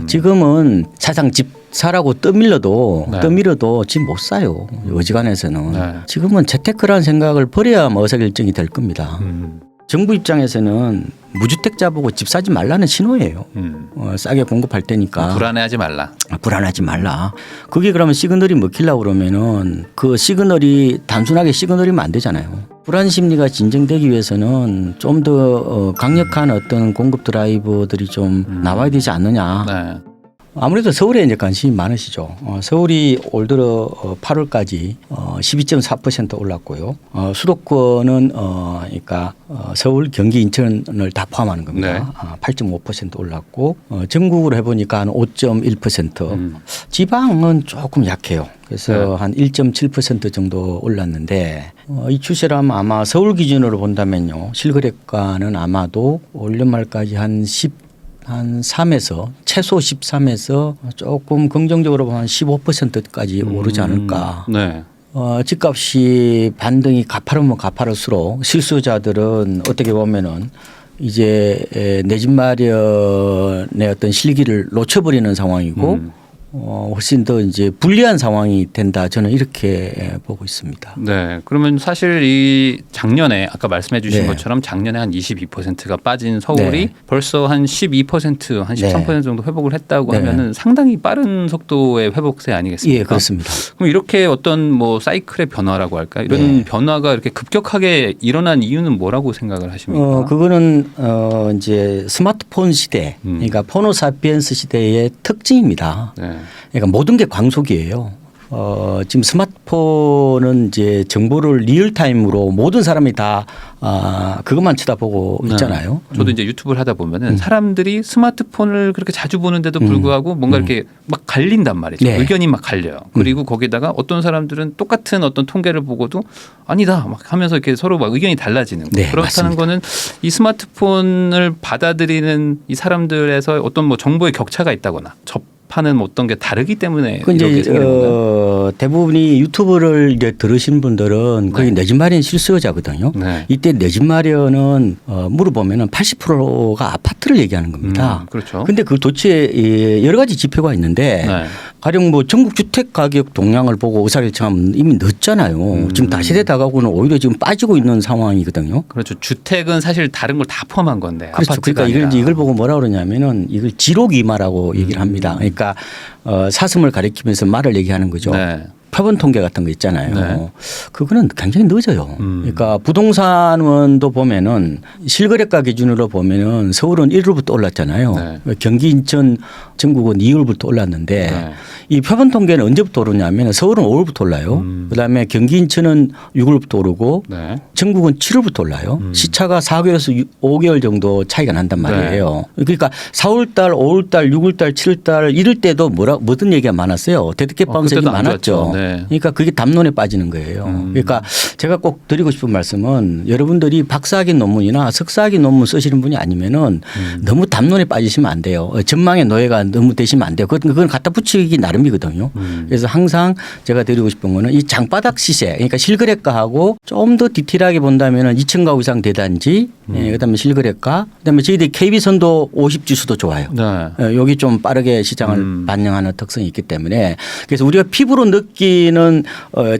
지금은 사상 집 사라고 떠밀려도 집 못 사요. 어지간해서는. 지금은 재테크라는 생각을 버려야 의사결정이 될 겁니다. 정부 입장에서는 무주택자 보고 집 사지 말라는 신호예요. 싸게 공급할 테니까. 불안해하지 말라. 불안하지 말라. 그게 그러면 시그널이 먹히려고 그러면은 그 시그널이 단순하게 시그널이면 안 되잖아요. 불안 심리가 진정되기 위해서는 좀 더 강력한 어떤 공급 드라이버들이 좀 나와야 되지 않느냐. 아무래도 서울에 이제 관심이 많으시죠. 서울이 올 들어 8월까지 12.4% 올랐고요. 수도권은 그러니까 서울, 경기, 인천을 다 포함하는 겁니다. 8.5% 올랐고 전국으로 해보니까 한 5.1%. 지방은 조금 약해요. 그래서 한 1.7% 정도 올랐는데 이 추세라면 아마 서울 기준으로 본다면요. 실거래가는 아마도 올 연말까지 한 3에서 최소 13에서 조금 긍정적으로 보면 15%까지 오르지 않을까. 집값이 반등이 가파르면 가파를수록 실수요자들은 어떻게 보면은 이제 내 집 마련의 어떤 실기를 놓쳐버리는 상황이고 훨씬 더 이제 불리한 상황이 된다. 저는 이렇게 보고 있습니다. 네. 그러면 사실 이 작년에 아까 말씀해 주신 것처럼 작년에 한 22%가 빠진 서울이 벌써 한 12%, 한 13% 정도 회복을 했다고 하면은 상당히 빠른 속도의 회복세 아니겠습니까? 예, 그렇습니다. 그럼 이렇게 어떤 뭐 사이클의 변화라고 할까? 이런 변화가 이렇게 급격하게 일어난 이유는 뭐라고 생각을 하십니까? 그거는 이제 스마트폰 시대, 그러니까 포노사피엔스 시대의 특징입니다. 그러니까 모든 게 광속이에요. 지금 스마트폰은 이제 정보를 리얼타임으로 모든 사람이 다 그것만 쳐다보고 있잖아요. 저도 이제 유튜브를 하다 보면은 사람들이 스마트폰을 그렇게 자주 보는데도 불구하고 뭔가 이렇게 막 갈린단 말이죠. 의견이 막 갈려요. 그리고 거기다가 어떤 사람들은 똑같은 어떤 통계를 보고도 아니다 막 하면서 이렇게 서로 막 의견이 달라지는 거예요. 그렇다는 맞습니다. 거는 이 스마트폰을 받아들이는 이 사람들에서 어떤 뭐 정보의 격차가 있다거나 하는 어떤 게 다르기 때문에 이렇게 생기는 건가요? 대부분이 유튜브를 이제 들으신 분들은 거의 내 집 마련 실수요자거든요. 이때 내 집 마련은 물어보면은 80%가 아파트를 얘기하는 겁니다. 그렇죠. 근데 그 도대체 여러 가지 지표가 있는데 가령 뭐 전국 주택 가격 동향을 보고 의사결정하면 이미 늦잖아요. 지금 다시대 다가구는 오히려 지금 빠지고 있는 상황이거든요. 그렇죠. 주택은 사실 다른 걸 다 포함한 건데. 그렇죠. 그러니까 이걸 보고 뭐라 그러냐면은 이걸 지록이마라고 얘기를 합니다. 그러니까 사슴을 가리키면서 말을 얘기하는 거죠. 표본 통계 같은 거 있잖아요. 그거는 굉장히 늦어요. 그러니까 부동산원도 보면은 실거래가 기준으로 보면은 서울은 1월부터 올랐잖아요. 경기, 인천, 전국은 2월부터 올랐는데 이 표본 통계는 언제부터 오르냐면 서울은 5월부터 올라요. 그다음에 경기, 인천은 6월부터 오르고 전국은 7월부터 올라요. 시차가 4개월에서 5개월 정도 차이가 난단 말이에요. 그러니까 4월달, 5월달, 6월달, 7월달 이럴 때도 뭐든 얘기가 많았어요. 대득해 방식이 많았죠. 그러니까 그게 담론에 빠지는 거예요. 그러니까 제가 꼭 드리고 싶은 말씀은 여러분들이 박사학위 논문이나 석사학위 논문 쓰시는 분이 아니면은 너무 담론에 빠지시면 안 돼요. 전망의 노예가 너무 되시면 안 돼요. 그건 갖다 붙이기 나름이거든요. 그래서 항상 제가 드리고 싶은 거는 이 장바닥 시세, 그러니까 실거래가하고 좀 더 디테일하게 본다면은 2층 가구 이상 대단지, 그다음에 실거래가, 그다음에 저희들이 KB선도 50지수도 좋아요. 여기 좀 빠르게 시장을 반영하는 특성이 있기 때문에 그래서 우리가 피부로 느끼는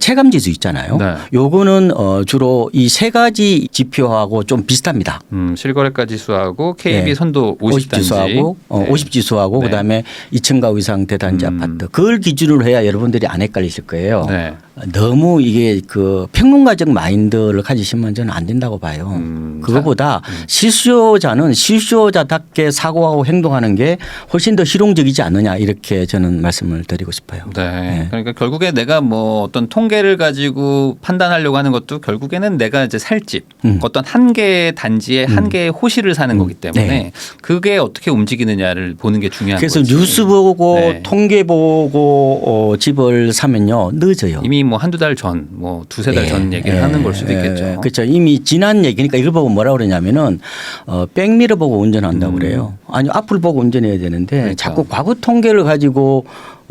체감지수 있잖아요. 요거는 주로 이 세 가지 지표하고 좀 비슷합니다. 실거래가 지수하고 KB 선도 50지수하고 50지수하고 그다음에 2층 가구 이상 대단지 아파트 그걸 기준으로 해야 여러분들이 안 헷갈리실 거예요. 너무 이게 그 평론가적 마인드를 가지시면 저는 안 된다고 봐요. 그거보다 실수요자는 실수요자답게 사고하고 행동하는 게 훨씬 더 실용적이지 않느냐 이렇게 저는 말씀을 드리고 싶어요. 그러니까 결국에 내가 뭐 어떤 통계를 가지고 판단하려고 하는 것도 결국에는 내가 이제 살 집 어떤 한 개의 단지에 한 개의 호실을 사는 거기 때문에 그게 어떻게 움직이느냐를 보는 게 중요한 거죠. 그래서 뉴스 보고 통계 보고 집을 사면요 늦어요. 이미 뭐 한두 달 전, 뭐 두세 달 전 얘기를 하는 걸 수도 있겠죠. 그렇죠. 이미 지난 얘기니까 이걸 보고 뭐라 그러냐면은 백미러 보고 운전한다고 그래요. 아니 앞을 보고 운전해야 되는데 자꾸 과거 통계를 가지고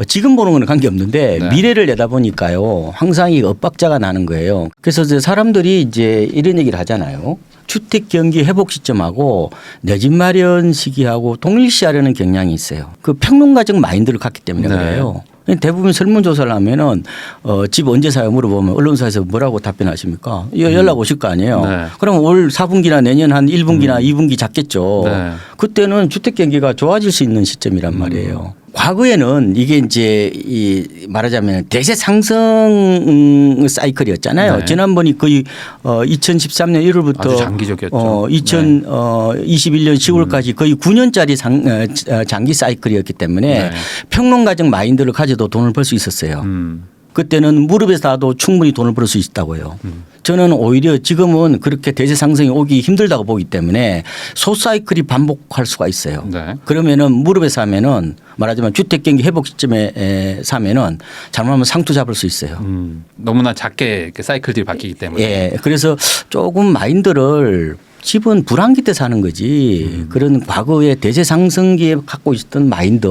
지금 보는 거는 관계없는데 미래를 내다보니까요. 항상 이 엇박자가 나는 거예요. 그래서 이제 사람들이 이제 이런 얘기를 하잖아요. 주택 경기 회복 시점하고 내 집 마련 시기하고 동일시하려는 경향이 있어요. 그 평론가적 마인드를 갖기 때문에 네. 그래요. 대부분 설문조사를 하면은 집 언제 사요 물어보면 언론사에서 뭐라고 답변하십니까? 연락 오실 거 아니에요. 네. 그럼 올 4분기나 내년 한 1분기나 2분기 잡겠죠. 네. 그때는 주택 경기가 좋아질 수 있는 시점이란 말이에요. 과거에는 이게 이제 이 말하자면 대세 상승 사이클이었잖아요. 네. 지난번이 거의 2013년 1월부터 아주 장기적이었죠. 2021년 10월까지 거의 9년짜리 장기 사이클이었기 때문에 네. 평론가적 마인드를 가져도 돈을 벌 수 있었어요. 그때는 무릎에 사도 충분히 돈을 벌 수 있다고요. 저는 오히려 지금은 그렇게 대세 상승이 오기 힘들다고 보기 때문에 소사이클이 반복할 수가 있어요. 네. 그러면은 무릎에 사면은 말하자면 주택 경기 회복 시점에 사면은 잘못하면 상투 잡을 수 있어요. 너무나 작게 이렇게 사이클들이 바뀌기 때문에. 예. 그래서 조금 마인드를 집은 불황기 때 사는 거지 그런 과거의 대세 상승기에 갖고 있었던 마인드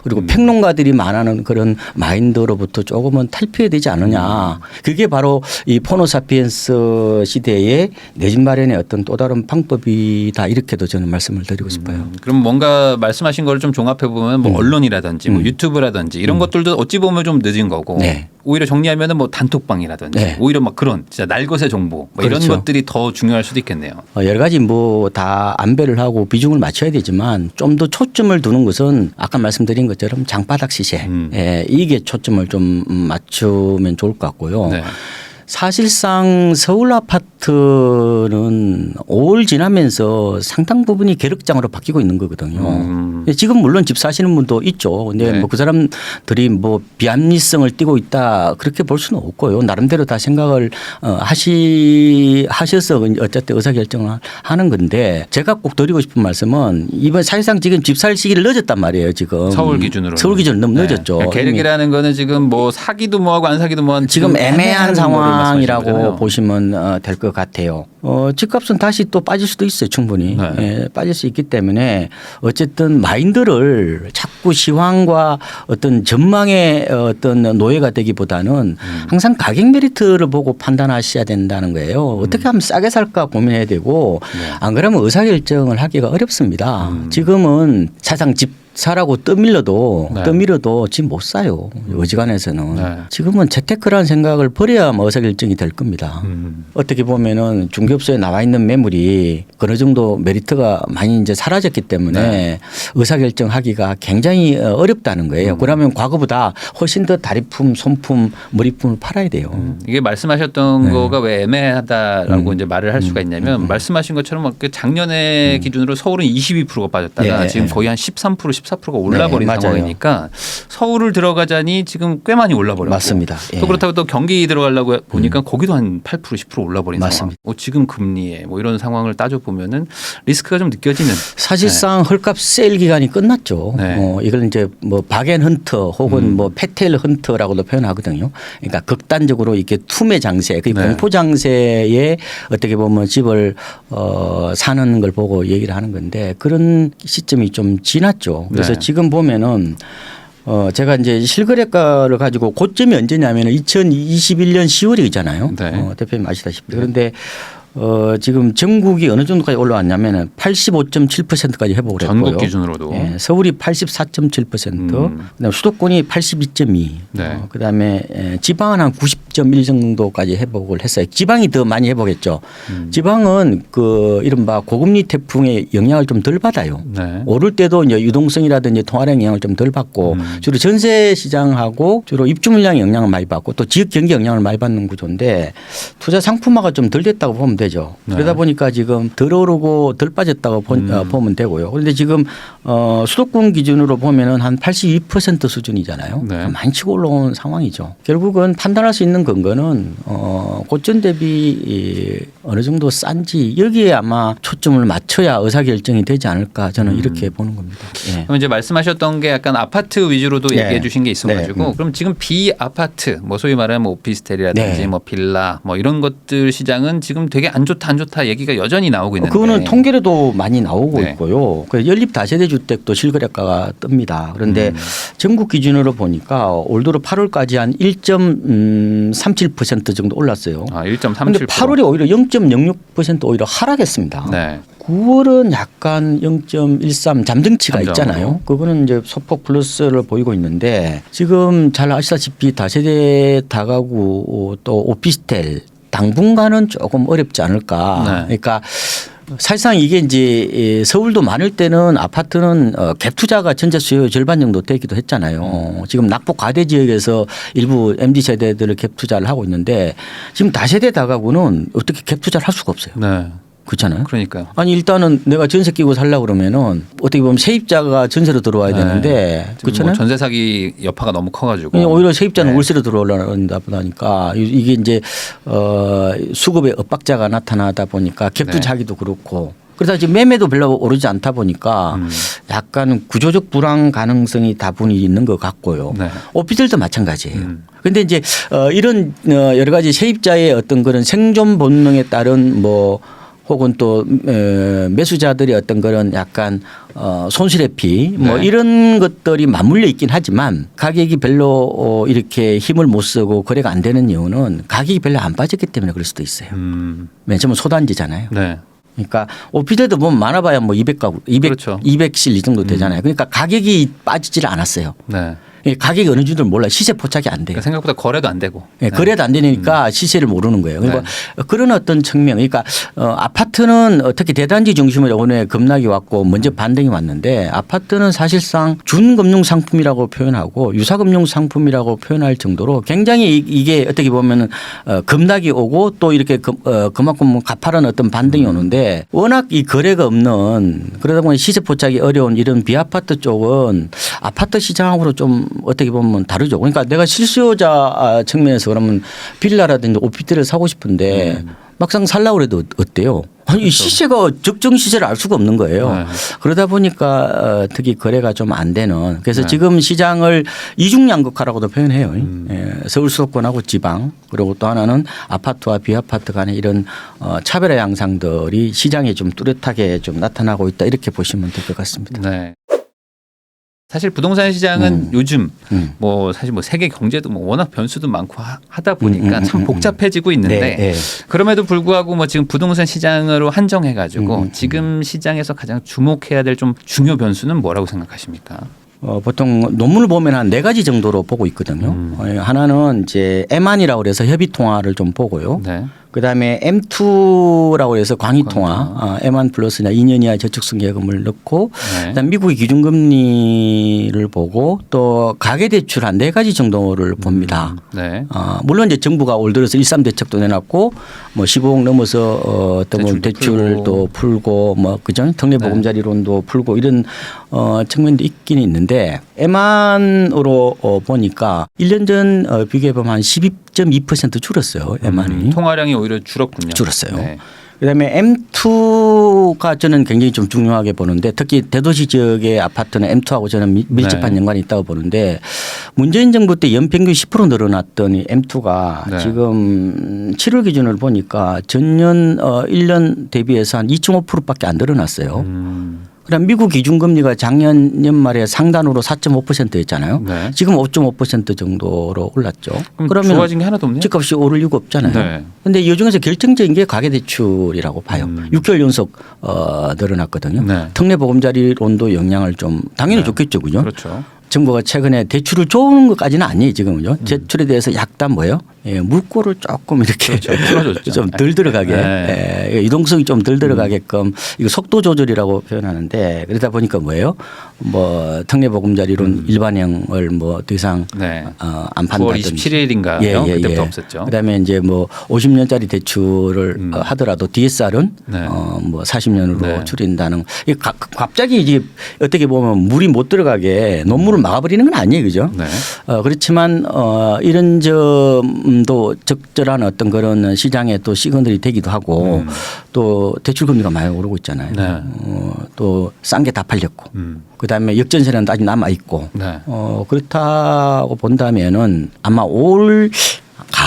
그리고 평론가들이 말하는 그런 마인드로부터 조금은 탈피해야 되지 않느냐. 그게 바로 이 포노사피엔스 시대의 내 집 마련의 어떤 또 다른 방법이다 이렇게도 저는 말씀을 드리고 싶어요. 그럼 뭔가 말씀하신 걸 좀 종합해 보면 뭐 언론이라든지 뭐 유튜브라든지 이런 것들도 어찌 보면 좀 늦은 거고 네. 오히려 정리하면은 뭐 단톡방이라든지 네. 오히려 막 그런 진짜 날것의 정보 뭐 이런 그렇죠. 것들이 더 중요할 수도 있겠네요. 여러 가지 뭐 다 안배를 하고 비중을 맞춰야 되지만 좀 더 초점을 두는 것은 아까 말씀드린 것처럼 장바닥 시세 예, 이게 초점을 좀 맞추면 좋을 것 같고요. 네. 사실상 서울 아파트는 5월 지나면서 상당 부분이 계륵장으로 바뀌고 있는 거거든요. 지금 물론 집 사시는 분도 있죠. 근데 네. 뭐 그 사람들이 뭐 비합리성을 띠고 있다 그렇게 볼 수는 없고요. 나름대로 다 생각을 하셔서 어쨌든 의사결정을 하는 건데 제가 꼭 드리고 싶은 말씀은 이번 사실상 지금 집 살 시기를 늦었단 말이에요. 지금 서울 기준으로. 서울 기준으로 너무 늦었죠. 그러니까 계획이라는 거는 지금 뭐 사기도 뭐하고 안 사기도 뭐한 지금 애매한 상황이라고 거잖아요. 보시면 될 것 같아요. 집값은 다시 또 빠질 수도 있어요. 충분히. 네. 예, 빠질 수 있기 때문에 어쨌든 마인드를 자꾸 시황과 어떤 전망의 어떤 노예가 되기보다는 항상 가격 메리트를 보고 판단하셔야 된다는 거예요. 어떻게 하면 싸게 살까 고민해야 되고 안 그러면 의사결정을 하기가 어렵습니다. 지금은 사상 집 사라고 떠밀려도 집 못 사요. 어지간해서는. 네. 지금은 재테크라는 생각을 버려야 의사결정이 될 겁니다. 어떻게 보면은 중개업소에 나와 있는 매물이 어느 정도 메리트가 많이 이제 사라졌기 때문에 의사결정하기가 굉장히 어렵다는 거예요. 그러면 과거보다 훨씬 더 다리품, 손품, 머리품을 팔아야 돼요. 이게 말씀하셨던 거가 왜 애매하다라고 이제 말을 할 수가 있냐면 말씀하신 것처럼 막 작년에 기준으로 서울은 22%가 빠졌다가 지금 거의 한 13%, 14%가 올라버린 맞아요. 상황이니까 서울을 들어가자니 지금 꽤 많이 올라버렸고 맞습니다. 또 그렇다고 또 경기 들어가려고 보니까 거기도 한 8%, 10% 올라버린 맞습니다. 상황. 지금 금리에 뭐 이런 상황을 따져보면은 리스크가 좀 느껴지는. 사실상 헐값 세일 기간이 끝났죠. 이걸 이제 뭐 박앤헌터 혹은 뭐 패테일 헌터라고도 표현하거든요. 그러니까 극단적으로 이렇게 투매 장세, 그 공포 장세에 어떻게 보면 집을 사는 걸 보고 얘기를 하는 건데 그런 시점이 좀 지났죠. 그래서 지금 보면은 제가 이제 실거래가를 가지고 고점이 언제냐면 2021년 10월이잖아요. 대표님 아시다시피. 그런데 지금 전국이 어느 정도까지 올라왔냐면 85.7%까지 회복을 했고요. 전국 기준으로도. 예, 서울이 84.7%, 그다음에 수도권이 82.2, 그다음에 지방은 한 90.1 정도까지 회복을 했어요. 지방이 더 많이 회복했죠. 지방은 그 이른바 고금리 태풍의 영향을 좀 덜 받아요. 오를 때도 이제 유동성이라든지 통화량 영향을 좀 덜 받고 주로 전세 시장하고 주로 입주 물량의 영향을 많이 받고 또 지역 경기 영향을 많이 받는 구조인데 투자 상품화가 좀 덜 됐다고 보면 되죠. 그러다 보니까 지금 덜 오르고 덜 빠졌다고 보면 되고요. 그런데 지금 수도권 기준으로 보면은 한 82% 수준이잖아요. 많이 치고 올라온 상황이죠. 결국은 판단할 수 있는 근거는 고점 대비 어느 정도 싼지 여기에 아마 초점을 맞춰야 의사결정이 되지 않을까 저는 이렇게 보는 겁니다. 그럼 이제 말씀하셨던 게 약간 아파트 위주로도 얘기해 주신 게 있어가지고 그럼 지금 비아파트 뭐 소위 말하는 뭐 오피스텔이라든지 뭐 빌라 뭐 이런 것들 시장은 지금 되게 안 좋다 얘기가 여전히 나오고 있는데 그거는 통계로도 많이 나오고 네. 있고요. 그 연립 다세대 주택도 실거래가가 뜹니다. 그런데 전국 기준으로 보니까 올 들어 8월까지 한 1.37% 정도 올랐어요. 아, 1.37%. 그런데 8월이 오히려 0.06% 오히려 하락했습니다. 네. 9월은 약간 0.13 잠정치가 잠정으로. 있잖아요. 그거는 이제 소폭 플러스를 보이고 있는데 지금 잘 아시다시피 다세대 다가구 또 오피스텔 당분간은 조금 어렵지 않을까. 네. 그러니까 사실상 이게 이제 서울도 많을 때는 아파트는 갭 투자가 전체 수요 절반 정도 되기도 했잖아요. 지금 낙폭 과대 지역에서 일부 MZ 세대들을 갭 투자를 하고 있는데 지금 다세대 다가구는 어떻게 갭 투자를 할 수가 없어요. 네. 그렇잖아요. 그러니까요. 아니 일단은 내가 전세 끼고 살려고 그러면은 어떻게 보면 세입자가 전세로 들어와야 되는데 그렇잖아요. 뭐 전세 사기 여파가 너무 커가지고 오히려 세입자는 네. 월세로 들어오려다 보니까 이게 이제 수급의 엇박자가 나타나다 보니까 갭 투자하기도 그렇고 그래서 지금 매매도 별로 오르지 않다 보니까 약간 구조적 불황 가능성이 다분히 있는 것 같고요. 네. 오피스텔도 마찬가지예요. 그런데 이제 이런 여러 가지 세입자의 어떤 그런 생존 본능에 따른 뭐 혹은 또 매수자들의 어떤 그런 약간 손실회피 뭐 네. 이런 것들이 맞물려 있긴 하지만 가격이 별로 이렇게 힘을 못 쓰고 거래가 안 되는 이유는 가격이 별로 안 빠졌기 때문에 그럴 수도 있어요. 왜냐하면 소단지잖아요. 네. 그러니까 오피스텔도 보면 많아봐야 뭐 200가구, 200실 이 정도 되잖아요. 그러니까 가격이 빠지질 않았어요. 네. 가격이 어느 줄도 몰라요. 시세 포착이 안 돼요. 그러니까 생각보다 거래도 안 되고. 네, 거래도 안 되니까 시세를 모르는 거예요. 그러니까 그런 어떤 측면, 그러니까 아파트는 특히 대단지 중심으로 이번에 급락이 왔고 먼저 반등이 왔는데 아파트는 사실상 준금융 상품이라고 표현하고 유사금융 상품이라고 표현할 정도로 굉장히 이게 어떻게 보면은 급락이 오고 또 이렇게 그만큼 가파른 어떤 반등이 오는데 워낙 이 거래가 없는 그러다 보니 시세 포착이 어려운 이런 비아파트 쪽은 아파트 시장하고는 좀 어떻게 보면 다르죠. 그러니까 내가 실수요자 측면에서 그러면 빌라라든지 오피스텔을 사고 싶은데 막상 살라고 해도 어때요? 아니 그렇죠. 시세가 적정 시세를 알 수가 없는 거예요. 네. 그러다 보니까 특히 거래가 좀 안 되는 그래서 네. 지금 시장을 이중양극화라고도 표현해요. 예, 서울 수도권하고 지방 그리고 또 하나는 아파트와 비아파트 간의 이런 차별화 양상들이 시장에 좀 뚜렷하게 좀 나타나고 있다 이렇게 보시면 될 것 같습니다. 네. 사실 부동산 시장은 요즘 뭐 사실 뭐 세계 경제도 뭐 워낙 변수도 많고 하다 보니까 참 복잡해지고 있는데 네, 네. 그럼에도 불구하고 뭐 지금 부동산 시장으로 한정해 가지고 지금 시장에서 가장 주목해야 될 좀 중요 변수는 뭐라고 생각하십니까? 보통 논문을 보면 한 4가지 정도로 보고 있거든요. 하나는 이제 M1이라고 그래서 협의 통화를 좀 보고요. 네. 그다음에 M2라고 해서 광의 통화, M1 플러스나 2년 이하 저축성 예금을 넣고 네. 그다음 미국의 기준금리를 보고 또 가계대출 한 4가지 정도를 봅니다. 네. 물론 이제 정부가 올 들어서 1.3 대책도 내놨고 뭐 15억 넘어서 어떤 뭐 대출도 풀고 뭐 그죠? 특례보금자리론도 풀고 이런 측면도 있긴 있는데 M1으로 보니까 1년 전 비교해 보면 한 12.2% 줄었어요. M1이. 통화량이 오히려 줄었군요. 줄었어요. 네. 그다음에 M2가 저는 굉장히 좀 중요하게 보는데 특히 대도시 지역의 아파트는 M2하고 저는 밀접한 네. 연관이 있다고 보는데 문재인 정부 때 연평균 10% 늘어났던 이 M2가 네. 지금 7월 기준을 보니까 전년 1년 대비해서 한 2.5%밖에 안 늘어났어요. 그다음 미국 기준금리가 작년 연말에 상단으로 4.5%였잖아요. 네. 지금 5.5% 정도로 올랐죠. 그럼 그러면 좋아진 게 하나도 없네요. 집값이 오를 이유가 없잖아요. 네. 그런데 이 중에서 결정적인 게 가계대출이라고 봐요. 6개월 연속 늘어났거든요. 네. 특례보금자리론도 영향을 좀 당연히 줬겠죠. 그죠? 그렇죠. 정부가 최근에 대출을 줘오는 것까지는 아니에요. 지금은요. 대출에 대해서 약간 뭐예요? 예, 물꼬를 조금 이렇게 그렇죠. 풀어줬죠. 좀 덜 들어가게 네. 예, 이동성이 좀 덜 들어가게끔 이거 속도 조절이라고 표현하는데 그러다 보니까 뭐예요? 뭐 특례보금자리론 일반형을 뭐 더 이상 네. 안 9월 판다든지 27일인가요? 그때부터 없었죠. 그다음에 이제 뭐 50년짜리 대출을 하더라도 DSR은 네. 뭐 40년으로 네. 줄인다는 이 갑자기 이제 어떻게 보면 물이 못 들어가게 논문을 막아버리는 건 아니에요, 그죠? 네. 그렇지만 이런 점도 적절한 어떤 그런 시장에 또 시그널이 되기도 하고 또 대출 금리가 많이 오르고 있잖아요. 네. 또 싼 게 다 팔렸고. 그다음에 역전세는 아직 남아 있고 네. 그렇다고 본다면은 아마 올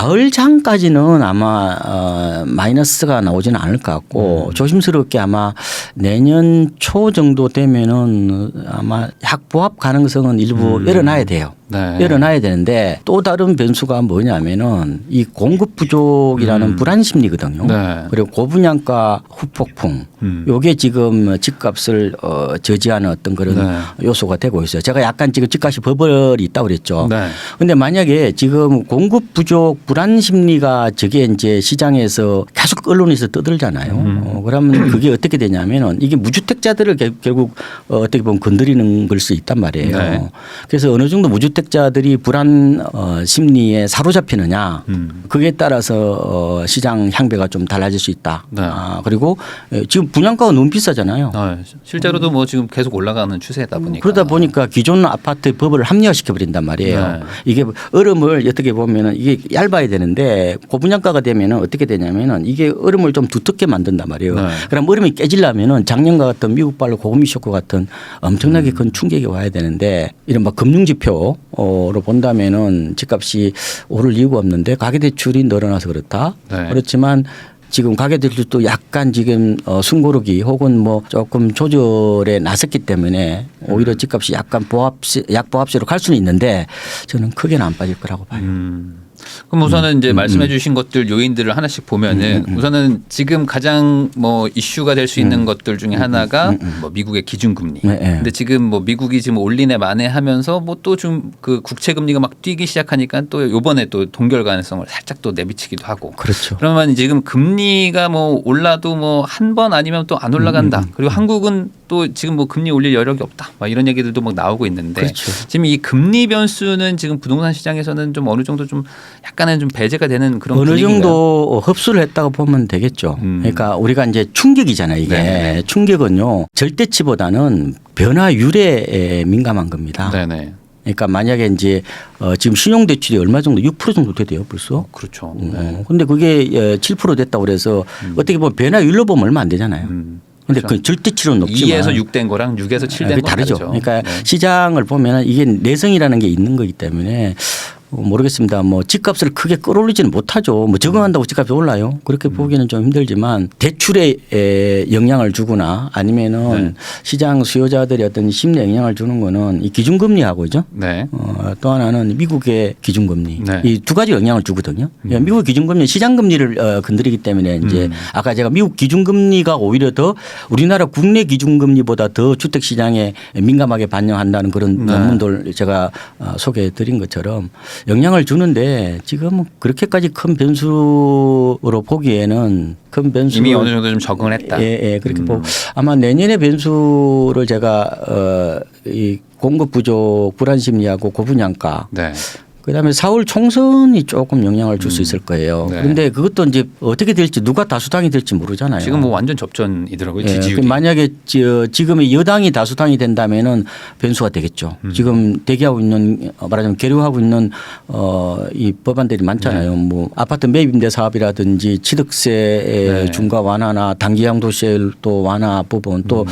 가을 장까지는 아마 마이너스가 나오지는 않을 것 같고 조심스럽게 아마 내년 초 정도 되면은 아마 약보합 가능성은 일부 열어놔야 돼요. 네. 열어놔야 되는데 또 다른 변수가 뭐냐면은 이 공급 부족이라는 불안 심리거든요. 네. 그리고 고분양가 후폭풍 요게 지금 집값을 저지하는 어떤 그런 네. 요소가 되고 있어요. 제가 약간 지금 집값이 버블이 있다고 그랬죠. 네. 근데 만약에 지금 공급 부족 불안 심리가 저게 이제 시장에서 계속 언론에서 떠들잖아요. 그러면 그게 어떻게 되냐면은 이게 무주택자들을 결국 어떻게 보면 건드리는 걸 수 있단 말이에요. 네. 그래서 어느 정도 무주택자들이 불안 심리에 사로잡히느냐 그에 따라서 시장 향배가 좀 달라질 수 있다. 네. 그리고 지금 분양가가 너무 비싸잖아요. 실제로도 뭐 지금 계속 올라가는 추세다 보니까. 그러다 보니까 기존 아파트 버블을 합리화시켜 버린단 말이에요. 네. 이게 얼음을 어떻게 보면은 이게 얇아야 되는데 고분양가가 되면은 어떻게 되냐면은 이게 얼음을 좀 두텁게 만든단 말이에요. 네. 그럼 얼음이 깨지려면은 작년과 같은 미국발로 고금리 쇼크 같은 엄청나게 큰 충격이 와야 되는데 이른바 금융지표로 본다면은 집값이 오를 이유가 없는데 가계대출이 늘어나서 그렇다. 네. 그렇지만 지금 가계대출도 약간 지금 숨고르기 혹은 뭐 조금 조절에 나섰기 때문에 오히려 집값이 약간 약보합세로 갈 수는 있는데 저는 크게는 안 빠질 거라고 봐요. 그럼 우선은 이제 말씀해 주신 것들 요인들을 하나씩 보면은 우선은 지금 가장 뭐 이슈가 될 수 있는 것들 중에 하나가 뭐 미국의 기준금리. 네, 네. 근데 지금 뭐 미국이 지금 올리네 마네 하면서 뭐 또 좀 그 국채금리가 막 뛰기 시작하니까 또 요번에 또 동결 가능성을 살짝 또 내비치기도 하고. 그렇죠. 그러면 지금 금리가 뭐 올라도 뭐 한 번 아니면 또 안 올라간다. 그리고 한국은 또 지금 뭐 금리 올릴 여력이 없다. 막 이런 얘기들도 막 나오고 있는데 그렇죠. 지금 이 금리 변수는 지금 부동산 시장에서는 좀 어느 정도 좀 약간은 좀 배제가 되는 그런 어느 분위기인가요? 정도 흡수를 했다고 보면 되겠죠. 그러니까 우리가 이제 충격이잖아요. 이게 네네. 충격은요 절대치보다는 변화율에 민감한 겁니다. 네네. 그러니까 만약에 이제 지금 신용대출이 얼마 정도 6% 정도 돼요 벌써. 그렇죠. 근데 그게 7% 됐다고 그래서 어떻게 보면 변화율로 보면 얼마 안 되잖아요. 근데 그렇죠. 그 절대치로는 높지만 2에서 6 된 거랑 6에서 7 된 그게 거 다르죠. 다르죠. 그러니까 네. 시장을 보면 이게 내성이라는 게 있는 거기 때문에 모르겠습니다. 뭐 집값을 크게 끌어올리지는 못하죠. 뭐 적응한다고 집값이 올라요. 그렇게 보기는 좀 힘들지만 대출에 영향을 주거나 아니면은 시장 수요자들이 어떤 심리에 영향을 주는 거는 이 기준금리하고죠. 네. 또 하나는 미국의 기준금리. 네. 이 두 가지 영향을 주거든요. 미국 기준금리 시장금리를 건드리기 때문에 이제 아까 제가 미국 기준금리가 오히려 더 우리나라 국내 기준금리보다 더 주택시장에 민감하게 반영한다는 그런 논문들 제가 소개해 드린 것처럼 영향을 주는데 지금 그렇게까지 큰 변수로 보기에는 큰 변수 이미 어느 정도 좀 적응을 했다. 예, 그렇게 보고 아마 내년의 변수를 제가 이 공급 부족 불안 심리하고 고분양가 네. 그다음에 4월 총선이 조금 영향을 줄 수 있을 거예요. 네. 그런데 그것도 이제 어떻게 될지 누가 다수당이 될지 모르잖아요. 지금 뭐 완전 접전이더라고요. 예, 지지율이. 만약에 지금의 여당이 다수당이 된다면은 변수가 되겠죠. 지금 대기하고 있는 말하자면 계류하고 있는 이 법안들이 많잖아요. 뭐 아파트 매입임대 사업이라든지 취득세 중과 완화나 단기양도세율도 완화 부분 또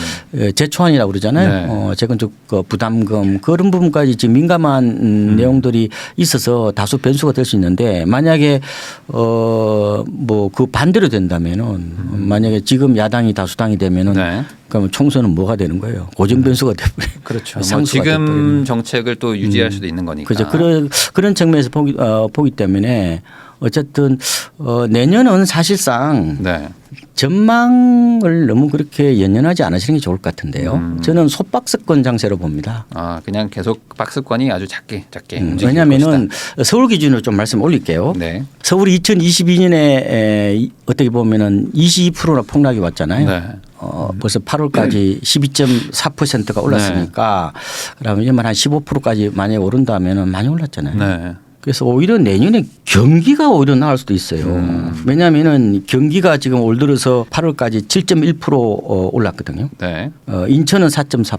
재초안이라고 그러잖아요. 재건축 부담금 그런 부분까지 지금 민감한 내용들이 있어서 다수 변수가 될 수 있는데 만약에 뭐 그 반대로 된다면은 만약에 지금 야당이 다수당이 되면은 네. 그러면 총선은 뭐가 되는 거예요? 고정 변수가 되버려. 그렇죠. 뭐 지금 정책을 또 유지할 수도 있는 거니까. 그렇죠. 그런 측면에서 보기 때문에 어쨌든 내년은 사실상 네. 전망을 너무 그렇게 연연하지 않으시는 게 좋을 것 같은데요. 저는 소박스권 장세로 봅니다. 그냥 계속 박스권이 아주 작게 움직이고 왜냐하면은 서울 기준으로 좀 말씀 올릴게요. 네. 서울이 2022년에 어떻게 보면은 22%나 폭락이 왔잖아요. 네. 벌써 8월까지 12.4%가 올랐으니까 그러면 이제 한 15%까지 만약에 오른다면은 많이 올랐잖아요. 네. 그래서 오히려 내년에 경기가 오히려 나을 수도 있어요. 왜냐하면은 경기가 지금 올 들어서 8월까지 7.1% 올랐거든요. 네. 인천은 4.4%.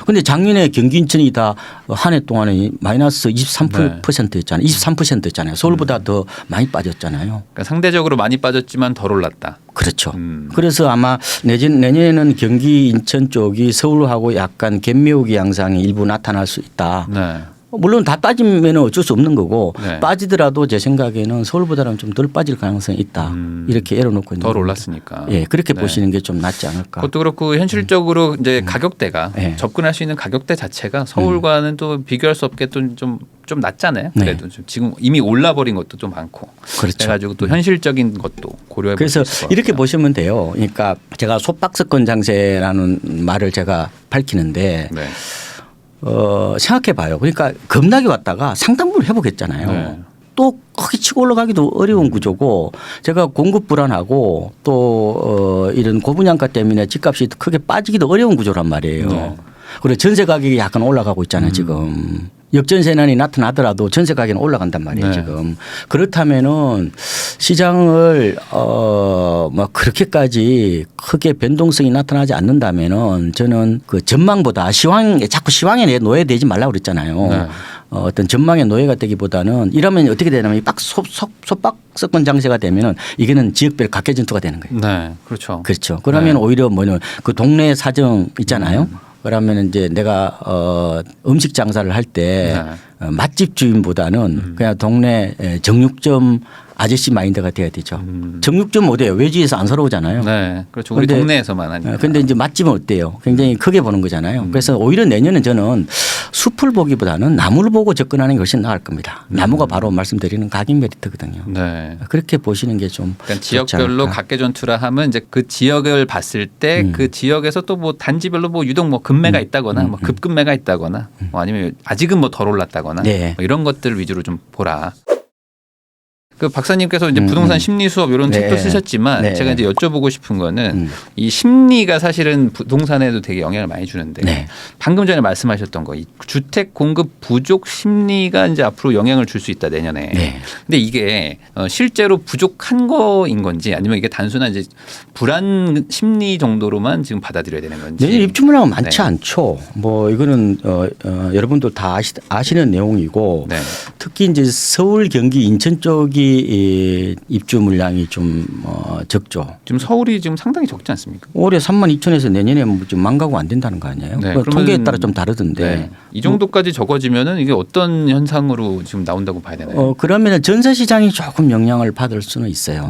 그런데 작년에 경기 인천이 다 한 해 동안에 마이너스 23%였잖아요. 23%였잖아요. 서울보다 더 많이 빠졌잖아요. 그러니까 상대적으로 많이 빠졌지만 덜 올랐다. 그렇죠. 그래서 아마 내년에는 경기 인천 쪽이 서울하고 약간 갭매우기 양상이 일부 나타날 수 있다. 네. 물론 다 빠지면 어쩔 수 없는 거고 네. 빠지더라도 제 생각에는 서울보다는 좀 덜 빠질 가능성이 있다. 이렇게 열어놓고 있는 덜 겁니다. 올랐으니까. 예, 그렇게 네. 보시는 게 좀 낫지 않을까. 그것도 그렇고 현실적으로 이제 가격대가 네. 접근할 수 있는 가격대 자체가 서울과는 또 비교할 수 없게 좀 낮잖아요. 네. 그래도 좀 지금 이미 올라버린 것도 좀 많고. 그렇죠. 그래가지고 또 현실적인 것도 고려해 볼 수 그래서 있을 것 이렇게 같아요. 보시면 돼요. 그러니까 제가 소박스권 장세라는 말을 제가 밝히는데 네. 생각해 봐요. 그러니까 급락이 왔다가 상당 부분 회복했잖아요. 네. 또 크게 치고 올라가기도 어려운 구조고 제가 공급 불안하고 또 이런 고분양가 때문에 집값이 크게 빠지기도 어려운 구조란 말이에요. 네. 그리고 전세 가격이 약간 올라가고 있잖아요. 지금. 역전세난이 나타나더라도 전세 가격은 올라간단 말이에요. 네. 지금. 그렇다면은 시장을 뭐 그렇게까지 크게 변동성이 나타나지 않는다면은 저는 그 전망보다 자꾸 시황에 노예되지 말라고 그랬잖아요. 네. 어떤 전망의 노예가 되기보다는 이러면 어떻게 되냐면 속박스권 장세가 되면은 이게는 지역별 각계 전투가 되는 거예요. 네. 그렇죠. 그렇죠. 그러면 네. 오히려 뭐냐면 그 동네 사정 있잖아요. 그러면 이제 내가 음식 장사를 할 때 네. 맛집 주인보다는 그냥 동네 정육점 아저씨 마인드가 돼야 되죠. 정육점 어때요? 외지에서 안 서러우잖아요. 네. 그렇죠. 우리 근데- 동네에서만 하니까. 근데 이제 맛집은 어때요? 굉장히 크게 보는 거잖아요. 그래서 오히려 내년은 저는 숲을 보기보다는 나무를 보고 접근하는 게 훨씬 나을 겁니다. 나무가 바로 말씀드리는 각인 메리트거든요. 네. 그렇게 보시는 게 좀 그러니까 지역별로 각계 전투라 하면 이제 그 지역을 봤을 때 그 지역에서 또 뭐 단지별로 뭐 유독 뭐 급매가 있다거나 뭐 급급매가 있다거나 뭐 아니면 아직은 뭐 덜 올랐다거나 네. 뭐 이런 것들 위주로 좀 보라. 그 박사님께서 이제 부동산 심리 수업 이런 네. 책도 쓰셨지만 네. 제가 이제 여쭤보고 싶은 거는 이 심리가 사실은 부동산에도 되게 영향을 많이 주는데 네. 방금 전에 말씀하셨던 거 이 주택 공급 부족 심리가 이제 앞으로 영향을 줄 수 있다 내년에. 네. 근데 이게 실제로 부족한 거인 건지 아니면 이게 단순한 이제 불안 심리 정도로만 지금 받아들여야 되는 건지. 내년 입주 물량은 많지 네. 않죠. 뭐 이거는 여러분도 다 아시는 내용이고 네. 특히 이제 서울, 경기, 인천 쪽이 이 입주 물량이 좀 적죠. 지금 서울이 지금 상당히 적지 않습니까? 올해 32,000에서 내년에 뭐 좀 만가고 안 된다는 거 아니에요? 네, 그 그러면- 통계에 따라 좀 다르던데. 네. 이 정도까지 적어지면은 이게 어떤 현상으로 지금 나온다고 봐야 되나요? 그러면 전세 시장이 조금 영향을 받을 수는 있어요.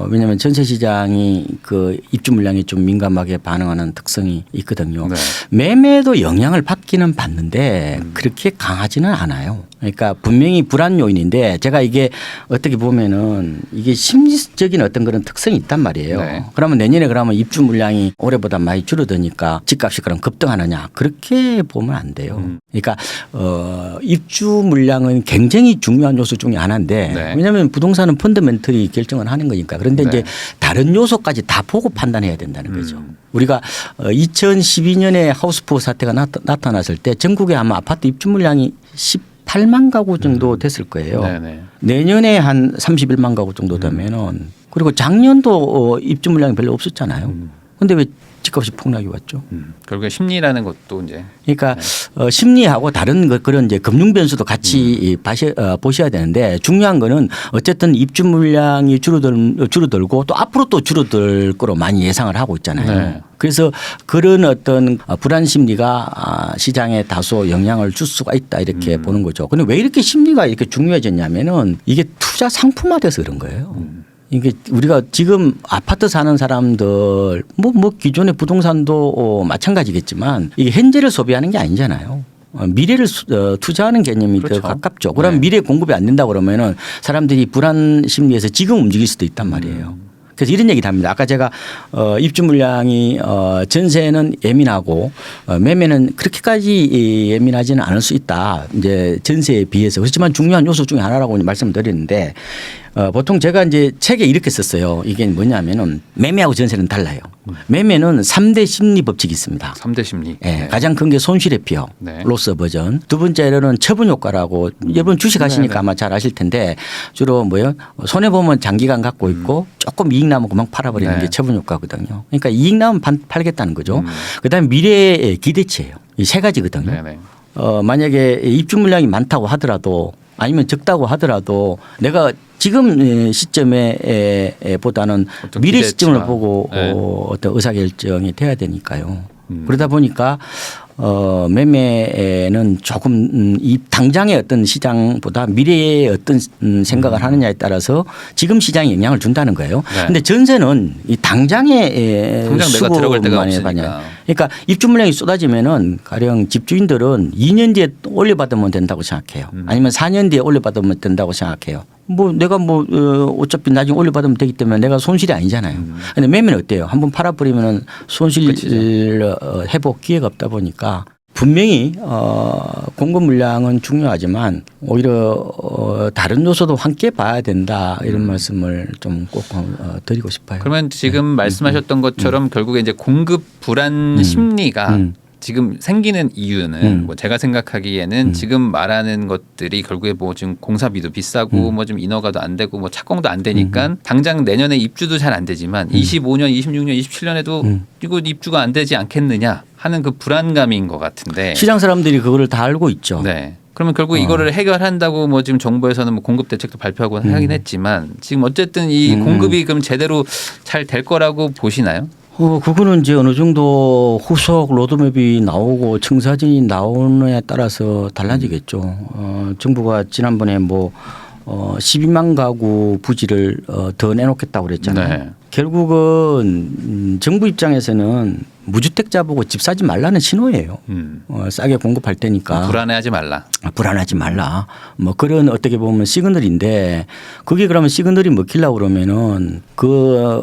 왜냐하면 전세 시장이 그 입주 물량이 좀 민감하게 반응하는 특성이 있거든요. 네. 매매도 영향을 받기는 받는데 그렇게 강하지는 않아요. 그러니까 분명히 불안 요인인데 제가 이게 어떻게 보면은 이게 심리적인 어떤 그런 특성이 있단 말이에요. 네. 그러면 내년에 그러면 입주 물량이 올해보다 많이 줄어드니까 집값이 그럼 급등하느냐 그렇게 보면 안 돼요. 그러니까 입주 물량은 굉장히 중요한 요소 중에 하나인데 네. 왜냐하면 부동산은 펀더멘털이 결정을 하는 거니까 그런데 네. 이제 다른 요소까지 다 보고 판단해야 된다는 거죠. 우리가 2012년에 하우스포 사태가 나타났을 때 전국에 아마 아파트 입주 물량이 18만 가구 정도 됐을 거예요. 네네. 내년에 한 31만 가구 정도 되면은 그리고 작년도 입주 물량이 별로 없었잖아요. 그런데 왜 집값이 폭락이 왔죠? 결국에 심리라는 것도 이제 그러니까 심리하고 다른 그런 이제 금융 변수도 같이 보셔야 되는데 중요한 거는 어쨌든 입주 물량이 줄어들고 또 앞으로 또 줄어들 거로 많이 예상을 하고 있잖아요. 네. 그래서 그런 어떤 불안 심리가 시장에 다소 영향을 줄 수가 있다 이렇게 보는 거죠. 근데 왜 이렇게 심리가 이렇게 중요해졌냐면은 이게 투자 상품화돼서 그런 거예요. 이게 우리가 지금 아파트 사는 사람들 뭐 기존의 부동산도 마찬가지겠지만 이게 현재를 소비하는 게 아니잖아요. 미래를 투자하는 개념이 그렇죠. 더 가깝죠. 그러면 네. 미래 공급이 안 된다 그러면은 사람들이 불안 심리에서 지금 움직일 수도 있단 말이에요. 그래서 이런 얘기를 합니다. 아까 제가 입주 물량이 전세는 예민하고 매매는 그렇게까지 예민하지는 않을 수 있다. 이제 전세에 비해서. 그렇지만 중요한 요소 중에 하나라고 말씀드렸는데 보통 제가 이제 책에 이렇게 썼어요. 이게 뭐냐면은 매매하고 전세는 달라요. 매매는 3대 심리 법칙이 있습니다. 3대 심리. 예, 네. 가장 큰 게 손실의 피어, 네. 로스 버전. 두 번째로는 처분 효과라고 여러분 주식 하시니까 네네. 아마 잘 아실 텐데 주로 뭐요? 손해 보면 장기간 갖고 있고 조금 이익 나면 그만 팔아버리는 네. 게 처분 효과거든요. 그러니까 이익 나면 팔겠다는 거죠. 그다음에 미래의 기대치예요. 이 세 가지거든요. 네네. 만약에 입주 물량이 많다고 하더라도 아니면 적다고 하더라도 내가 지금 시점에 보다는 어떤 미래 기대치가. 시점을 보고 네. 어떤 의사결정이 돼야 되니까요. 그러다 보니까 매매는 조금 이 당장의 어떤 시장보다 미래의 어떤 생각을 하느냐에 따라서 지금 시장에 영향을 준다는 거예요. 그런데 전세는 이 당장의 당장 내가 들어갈 데가 수급만이 없으니까. 그러니까 입주 물량이 쏟아지면은 가령 집주인들은 2년 뒤에 올려받으면 된다고 생각해요. 아니면 4년 뒤에 올려받으면 된다고 생각해요. 뭐 내가 뭐 어차피 나중에 올려받으면 되기 때문에 내가 손실이 아니잖아요. 그런데 매매는 어때요? 한번 팔아버리면은 손실 회복 기회가 없다 보니까 분명히 공급 물량은 중요하지만 오히려 다른 요소도 함께 봐야 된다 이런 말씀을 좀 꼭 드리고 싶어요. 그러면 지금 말씀하셨던 것처럼 결국에 이제 공급 불안 심리가 지금 생기는 이유는 뭐 제가 생각하기에는 지금 말하는 것들이 결국에 뭐 지금 공사비도 비싸고 뭐 좀 인허가도 안 되고 뭐 착공도 안 되니까 당장 내년에 입주도 잘 안 되지만 25년, 26년, 27년에도 이거 입주가 안 되지 않겠느냐 하는 그 불안감인 것 같은데 시장 사람들이 그거를 다 알고 있죠. 네. 그러면 결국 이거를 해결한다고 뭐 지금 정부에서는 뭐 공급 대책도 발표하고 하긴 했지만 지금 어쨌든 이 공급이 그럼 제대로 잘 될 거라고 보시나요? 그거는 이제 어느 정도 후속 로드맵이 나오고 청사진이 나오느냐에 따라서 달라지겠죠. 정부가 지난번에 뭐 12만 가구 부지를 더 내놓겠다고 그랬잖아요. 네. 결국은 정부 입장에서는 무주택자 보고 집 사지 말라는 신호예요. 싸게 공급할 테니까. 불안해하지 말라. 불안하지 말라. 뭐 그런 어떻게 보면 시그널인데 그게 그러면 시그널이 먹히려고 그러면은 그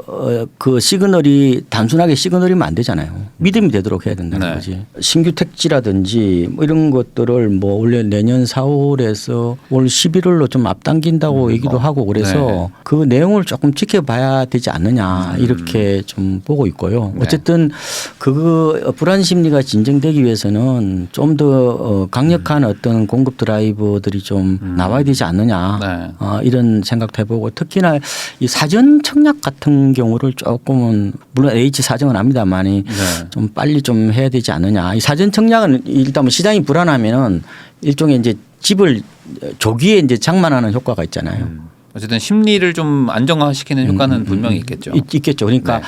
시그널이 단순하게 시그널이면 안 되잖아요. 믿음이 되도록 해야 된다는 네. 거지. 신규 택지라든지 뭐 이런 것들을 뭐 원래 내년 4월에서 올 11월로 좀 앞당긴다고 얘기도 하고 그래서 네. 그 내용을 조금 지켜봐야 되지 않느냐 이렇게 좀 보고 있고요. 네. 어쨌든 그 불안 심리가 진정되기 위해서는 좀 더 강력한 어떤 공급 드라이버들이 좀 나와야 되지 않느냐 네. 이런 생각도 해보고 특히나 이 사전 청약 같은 경우를 조금은 물론 H 사정은 압니다만 네. 좀 빨리 좀 해야 되지 않느냐. 이 사전 청약은 일단 뭐 시장이 불안하면은 일종의 이제 집을 조기에 이제 장만하는 효과가 있잖아요. 어쨌든 심리를 좀 안정화시키는 효과는 분명히 있겠죠. 있겠죠. 그러니까 네.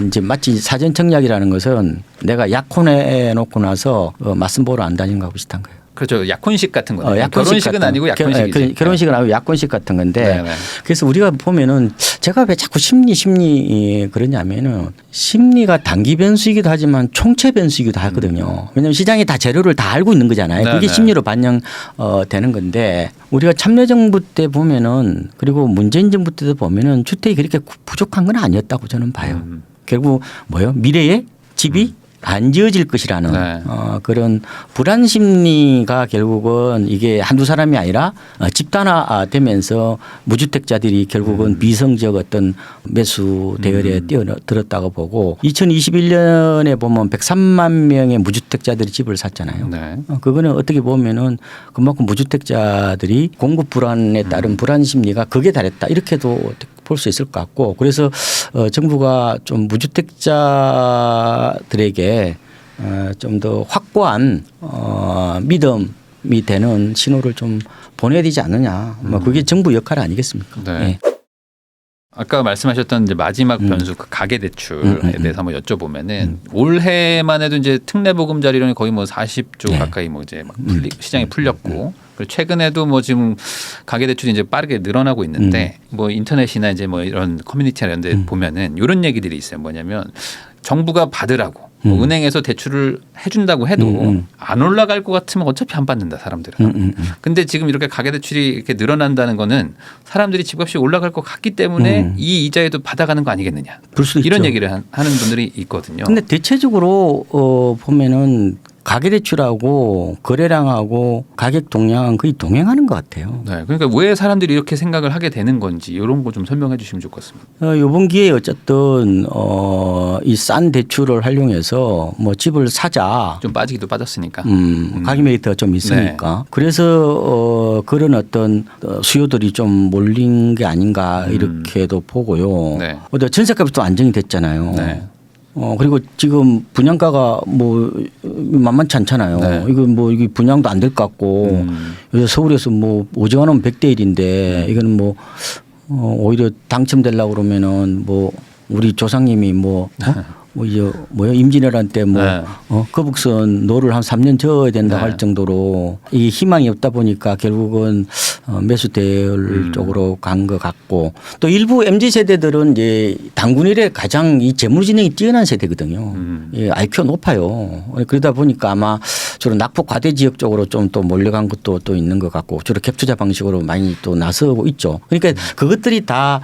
이제 마치 사전 청약이라는 것은 내가 약혼해 놓고 나서 맞선 보러 안 다니는 거하고 비슷한 거예요. 그렇죠. 약혼식 같은 거예요. 약혼식 결혼식은 같은, 아니고 약혼식이지. 결혼식은 아니고 약혼식 같은 건데 네, 네. 그래서 우리가 보면은 제가 왜 자꾸 심리 그러냐면은 심리가 단기 변수이기도 하지만 총체 변수이기도 하거든요. 왜냐하면 시장이 다 재료를 다 알고 있는 거잖아요. 네, 그게 네. 심리로 반영되는 건데 우리가 참여정부 때 보면은 그리고 문재인 정부 때도 보면은 주택이 그렇게 부족한 건 아니었다고 저는 봐요. 결국 뭐요? 미래에 집이 안 지어질 것이라는 네. 그런 불안 심리가 결국은 이게 한두 사람이 아니라 집단화되면서 무주택자들이 결국은 비성적 어떤 매수 대열에 뛰어들었다고 보고 2021년에 보면 103만 명의 무주택자들이 집을 샀잖아요. 네. 그거는 어떻게 보면은 그만큼 무주택자들이 공급 불안에 따른 불안 심리가 극에 달했다 이렇게도 볼 수 있을 것 같고 그래서 정부가 좀 무주택자들에게 좀 더 확고한 믿음이 되는 신호를 좀 보내야 되지 않느냐. 뭐 그게 정부 역할 아니겠습니까? 네. 네. 아까 말씀하셨던 이제 마지막 변수 그 가계 대출에 대해서 한번 여쭤보면은 올해만 해도 이제 특례 보금자리론이 거의 뭐 40조 네. 가까이 뭐 이제 막 시장이 풀렸고 그리고 최근에도 뭐 지금 가계 대출이 이제 빠르게 늘어나고 있는데 뭐 인터넷이나 이제 뭐 이런 커뮤니티나 이런 데 보면은 이런 얘기들이 있어요. 뭐냐면 정부가 받으라고 뭐 은행에서 대출을 해준다고 해도 안 올라갈 것 같으면 어차피 안 받는다 사람들은. 근데 지금 이렇게 가계대출이 이렇게 늘어난다는 거는 사람들이 집값이 올라갈 것 같기 때문에 이 이자에도 받아가는 거 아니겠느냐. 그럴 수도 이런 있죠. 얘기를 하는 분들이 있거든요. 근데 대체적으로 보면은 가계대출하고 거래량하고 가격 동향은 거의 동행하는 것 같아요. 네, 그러니까 왜 사람들이 이렇게 생각을 하게 되는 건지 이런 거 좀 설명해 주시면 좋을 것 같습니다. 이번 기회에 어쨌든 이 싼 대출을 활용해서 뭐 집을 사자. 좀 빠지기도 빠졌으니까. 가격 메리트가 좀 있으니까. 그래서 그런 어떤 수요들이 좀 몰린 게 아닌가 이렇게도 보고요. 네. 전세값이 또 안정이 됐잖아요. 네. 그리고 지금 분양가가 뭐 만만치 않잖아요. 네. 이거 뭐 이게 분양도 안 될 것 같고 요새 서울에서 뭐 오징어는 100대 1인데 이거는 뭐 오히려 당첨되려고 그러면은 뭐 우리 조상님이 뭐 뭐요 임진왜란 때 거북선 노를 한 3년 저어야 된다 할 정도로 이 희망이 없다 보니까 결국은 매수 대열 쪽으로 간 것 같고 또 일부 MZ 세대들은 이제 당군 이래 가장 이 재무진흥이 뛰어난 세대거든요. 예, IQ가 높아요. 그러다 보니까 아마 주로 낙폭 과대 지역 쪽으로 좀 또 몰려간 것도 또 있는 것 같고 주로 갭 투자 방식으로 많이 또 나서고 있죠. 그러니까 그것들이 다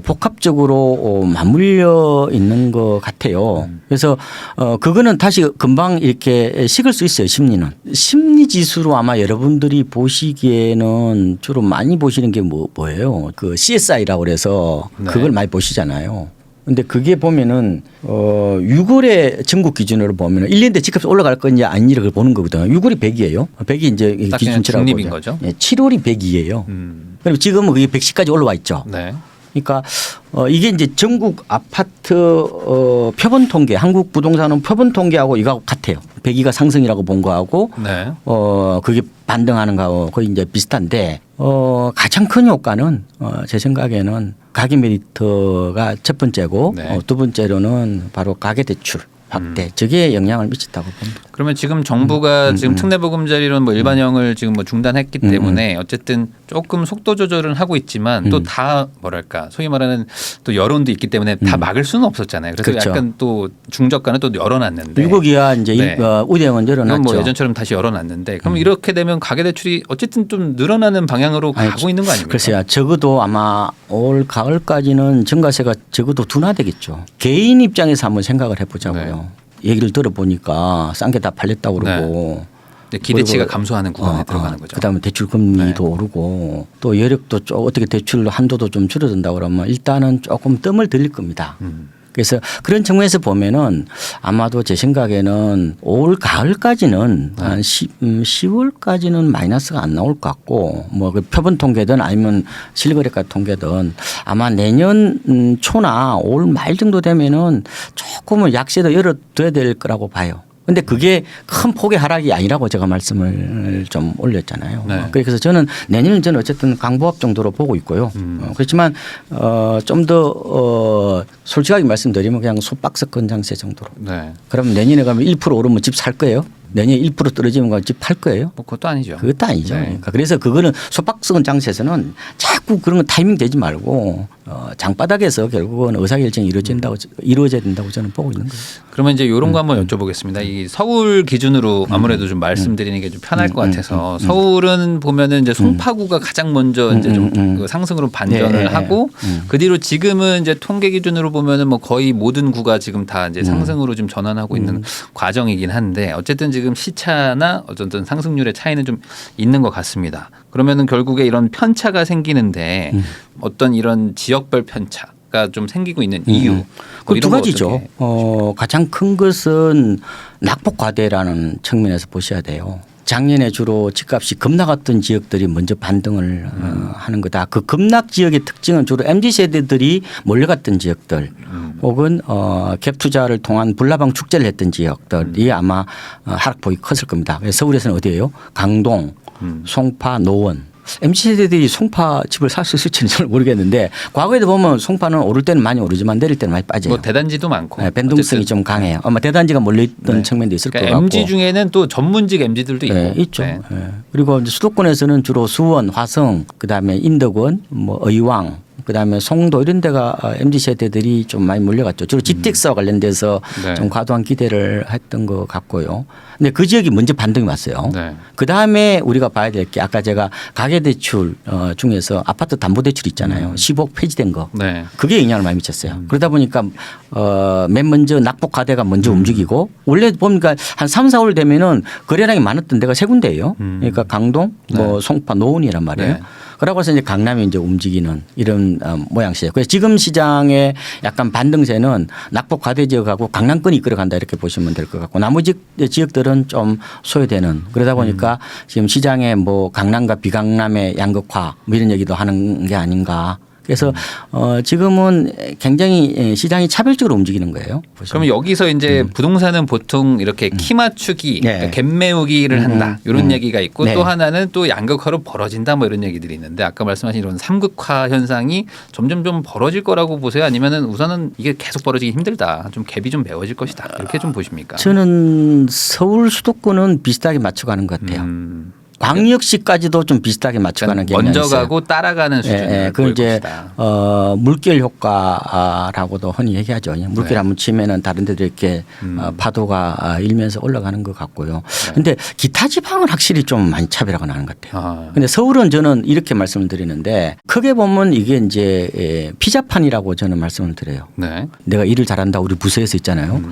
복합적으로 맞물려 있는 것 같아요. 그래서 그거는 다시 금방 이렇게 식을 수 있어요. 심리는. 심리 지수로 아마 여러분들이 보시기에는 주로 많이 보시는 게 뭐예요? 그 CSI라고 그래서 그걸 많이 보시잖아요. 근데 그게 보면은 6월에 전국 기준으로 보면은 1년 대 집값이 올라갈 건지 아닌지를 그걸 보는 거거든요. 6월이 100이에요. 100이 이제 기준치라고 중립인 거죠. 예, 7월이 100이에요. 그리고 지금은 그게 110까지 올라와 있죠. 네. 그러니까 이게 이제 전국 아파트 표본 통계, 한국 부동산은 표본 통계하고 이거하고 같아요. 100이가 상승이라고 본 거하고 네. 그게 반등하는 거하고 거의 이제 비슷한데 가장 큰 효과는 제 생각에는 가계 메리트가 첫 번째고 네. 두 번째로는 바로 가계 대출 확대 저게 영향을 미쳤다고 봅니다. 그러면 지금 정부가 지금 특례보금자리론 뭐 일반형을 지금 뭐 중단했기 때문에 어쨌든 조금 속도 조절은 하고 있지만 또 다 뭐랄까 소위 말하는 또 여론도 있기 때문에 다 막을 수는 없었잖아요. 그래서 그렇죠. 약간 또 중저가는 또 열어놨는데 유고기와 이제 네. 우대형은 열어놨죠. 뭐 예전처럼 다시 열어놨는데 그럼 이렇게 되면 가계대출이 어쨌든 좀 늘어나는 방향으로 가고 있는 거 아닙니까? 글쎄요. 적어도 아마 올 가을까지는 증가세가 적어도 둔화되겠죠. 개인 입장에서 한번 생각을 해보자고요. 얘기를 들어보니까 싼 게 다 팔렸다고 그러고 네. 기대치가 감소하는 구간에 들어가는 거죠. 그다음에 대출 금리도 오르고 또 여력도 어떻게 대출 한도도 좀 줄어든다 그러면 일단은 조금 뜸을 들릴 겁니다. 그래서 그런 측면에서 보면은 아마도 제 생각에는 올 가을까지는 한 10월까지는 마이너스가 안 나올 것 같고 뭐 그 표본 통계든 아니면 실거래가 통계든 아마 내년 초나 올 말 정도 되면은 조금은 약세도 열어둬야 될 거라고 봐요. 근데 그게 큰 폭의 하락이 아니라고 제가 말씀을 좀 올렸잖아요. 네. 그래서 저는 내년은 저는 어쨌든 강보합 정도로 보고 있고요. 그렇지만 좀 더 솔직하게 말씀드리면 그냥 소박스권 장세 정도로. 네. 그럼 내년에 가면 1% 오르면 집 살 거예요? 내년에 1% 떨어지면 집 팔 거예요? 뭐 그것도 아니죠. 그것도 아니죠. 네. 그러니까 그래서 그거는 소박스권 장세에서는 자꾸 그런 거 타이밍 되지 말고 장바닥에서 결국은 의사결정이 이루어져야 된다고 저는 보고 있는 거예요. 그러면 이제 이런 거 한번 여쭤보겠습니다. 이 서울 기준으로 아무래도 좀 말씀드리는 게 좀 편할 것 같아서 서울은 보면은 이제 송파구가 가장 먼저 이제 좀 그 상승으로 반전을 하고 그 뒤로 지금은 이제 통계 기준으로 보면은 뭐 거의 모든 구가 지금 다 이제 상승으로 좀 전환하고 있는 과정이긴 한데 어쨌든 지금 시차나 어쨌든 상승률의 차이는 좀 있는 것 같습니다. 그러면은 결국에 이런 편차가 생기는데 어떤 이런 지역별 편차가 좀 생기고 있는 이유. 뭐 그 두 이런 거 가지죠. 어떻게 가장 큰 것은 낙폭 과대라는 측면에서 보셔야 돼요. 작년에 주로 집값이 급락했던 지역들이 먼저 반등을 하는 거다. 그 급락 지역의 특징은 주로 MZ세대들이 몰려갔던 지역들 혹은 갭 투자를 통한 불나방 축제를 했던 지역들이 아마 하락폭이 컸을 겁니다. 서울에서는 어디예요? 강동, 송파, 노원. MZ세대들이 송파 집을 살 수 있을지는 잘 모르겠는데 과거에도 보면 송파는 오를 때는 많이 오르지만 내릴 때는 많이 빠져요. 뭐 대단지도 많고 네, 변동성이 좀 강해요. 아마 대단지가 몰려있던 측면도 있을 그러니까 것 같고. MZ 중에는 또 전문직 MZ들도 있고. 네, 있죠. 네. 네. 그리고 이제 수도권에서는 주로 수원, 화성, 그다음에 인덕원, 뭐 의왕, 그다음에 송도 이런 데가 MZ 세대들이 좀 많이 몰려갔죠. 주로 GTX와 관련돼서 네. 좀 과도한 기대를 했던 것 같고요. 근데 그 지역이 먼저 반등이 왔어요. 네. 그다음에 우리가 봐야 될 게 아까 제가 가계대출 중에서 아파트 담보대출 있잖아요. 10억 폐지된 거. 네. 그게 영향을 많이 미쳤어요. 그러다 보니까 맨 먼저 낙폭 과대가 먼저 움직이고 원래 보니까 한 3, 4월 되면은 거래량이 많았던 데가 세 군데예요. 그러니까 강동, 뭐 송파, 노원이란 말이에요. 네. 그러고 나서 이제 강남이 이제 움직이는 이런 모양새예요. 그래서 지금 시장의 약간 반등세는 낙폭 과대 지역하고 강남권이 이끌어간다 이렇게 보시면 될 것 같고 나머지 지역들은 좀 소외되는 그러다 보니까 지금 시장에 뭐 강남과 비강남의 양극화 뭐 이런 얘기도 하는 게 아닌가. 그래서 지금은 굉장히 시장이 차별적으로 움직이는 거예요. 그러면 여기서 이제 부동산은 보통 이렇게 키 맞추기, 네. 갭 메우기를 한다 이런 얘기가 있고 네. 또 하나는 또 양극화로 벌어진다 뭐 이런 얘기들이 있는데 아까 말씀하신 이런 삼극화 현상이 점점 좀 벌어질 거라고 보세요? 아니면은 우선은 이게 계속 벌어지기 힘들다, 좀 갭이 좀 메워질 것이다 이렇게 좀 보십니까? 저는 서울 수도권은 비슷하게 맞춰가는 것 같아요. 광역시까지도 좀 비슷하게 맞춰가는 게 먼저 있어요. 가고 따라가는 수준을 그 보일 이제 것이다. 물결 효과라고도 흔히 얘기하죠. 물결 네. 한번 치면은 다른 데도 이렇게 파도가 일면서 올라가는 것 같고요. 그런데 기타 지방은 확실히 좀 많이 차별화가 나는 것 같아요. 그런데 서울은 저는 이렇게 말씀을 드리는데 크게 보면 이게 이제 피자판이라고 저는 말씀을 드려요. 네. 내가 일을 잘한다 우리 부서에서 있잖아요.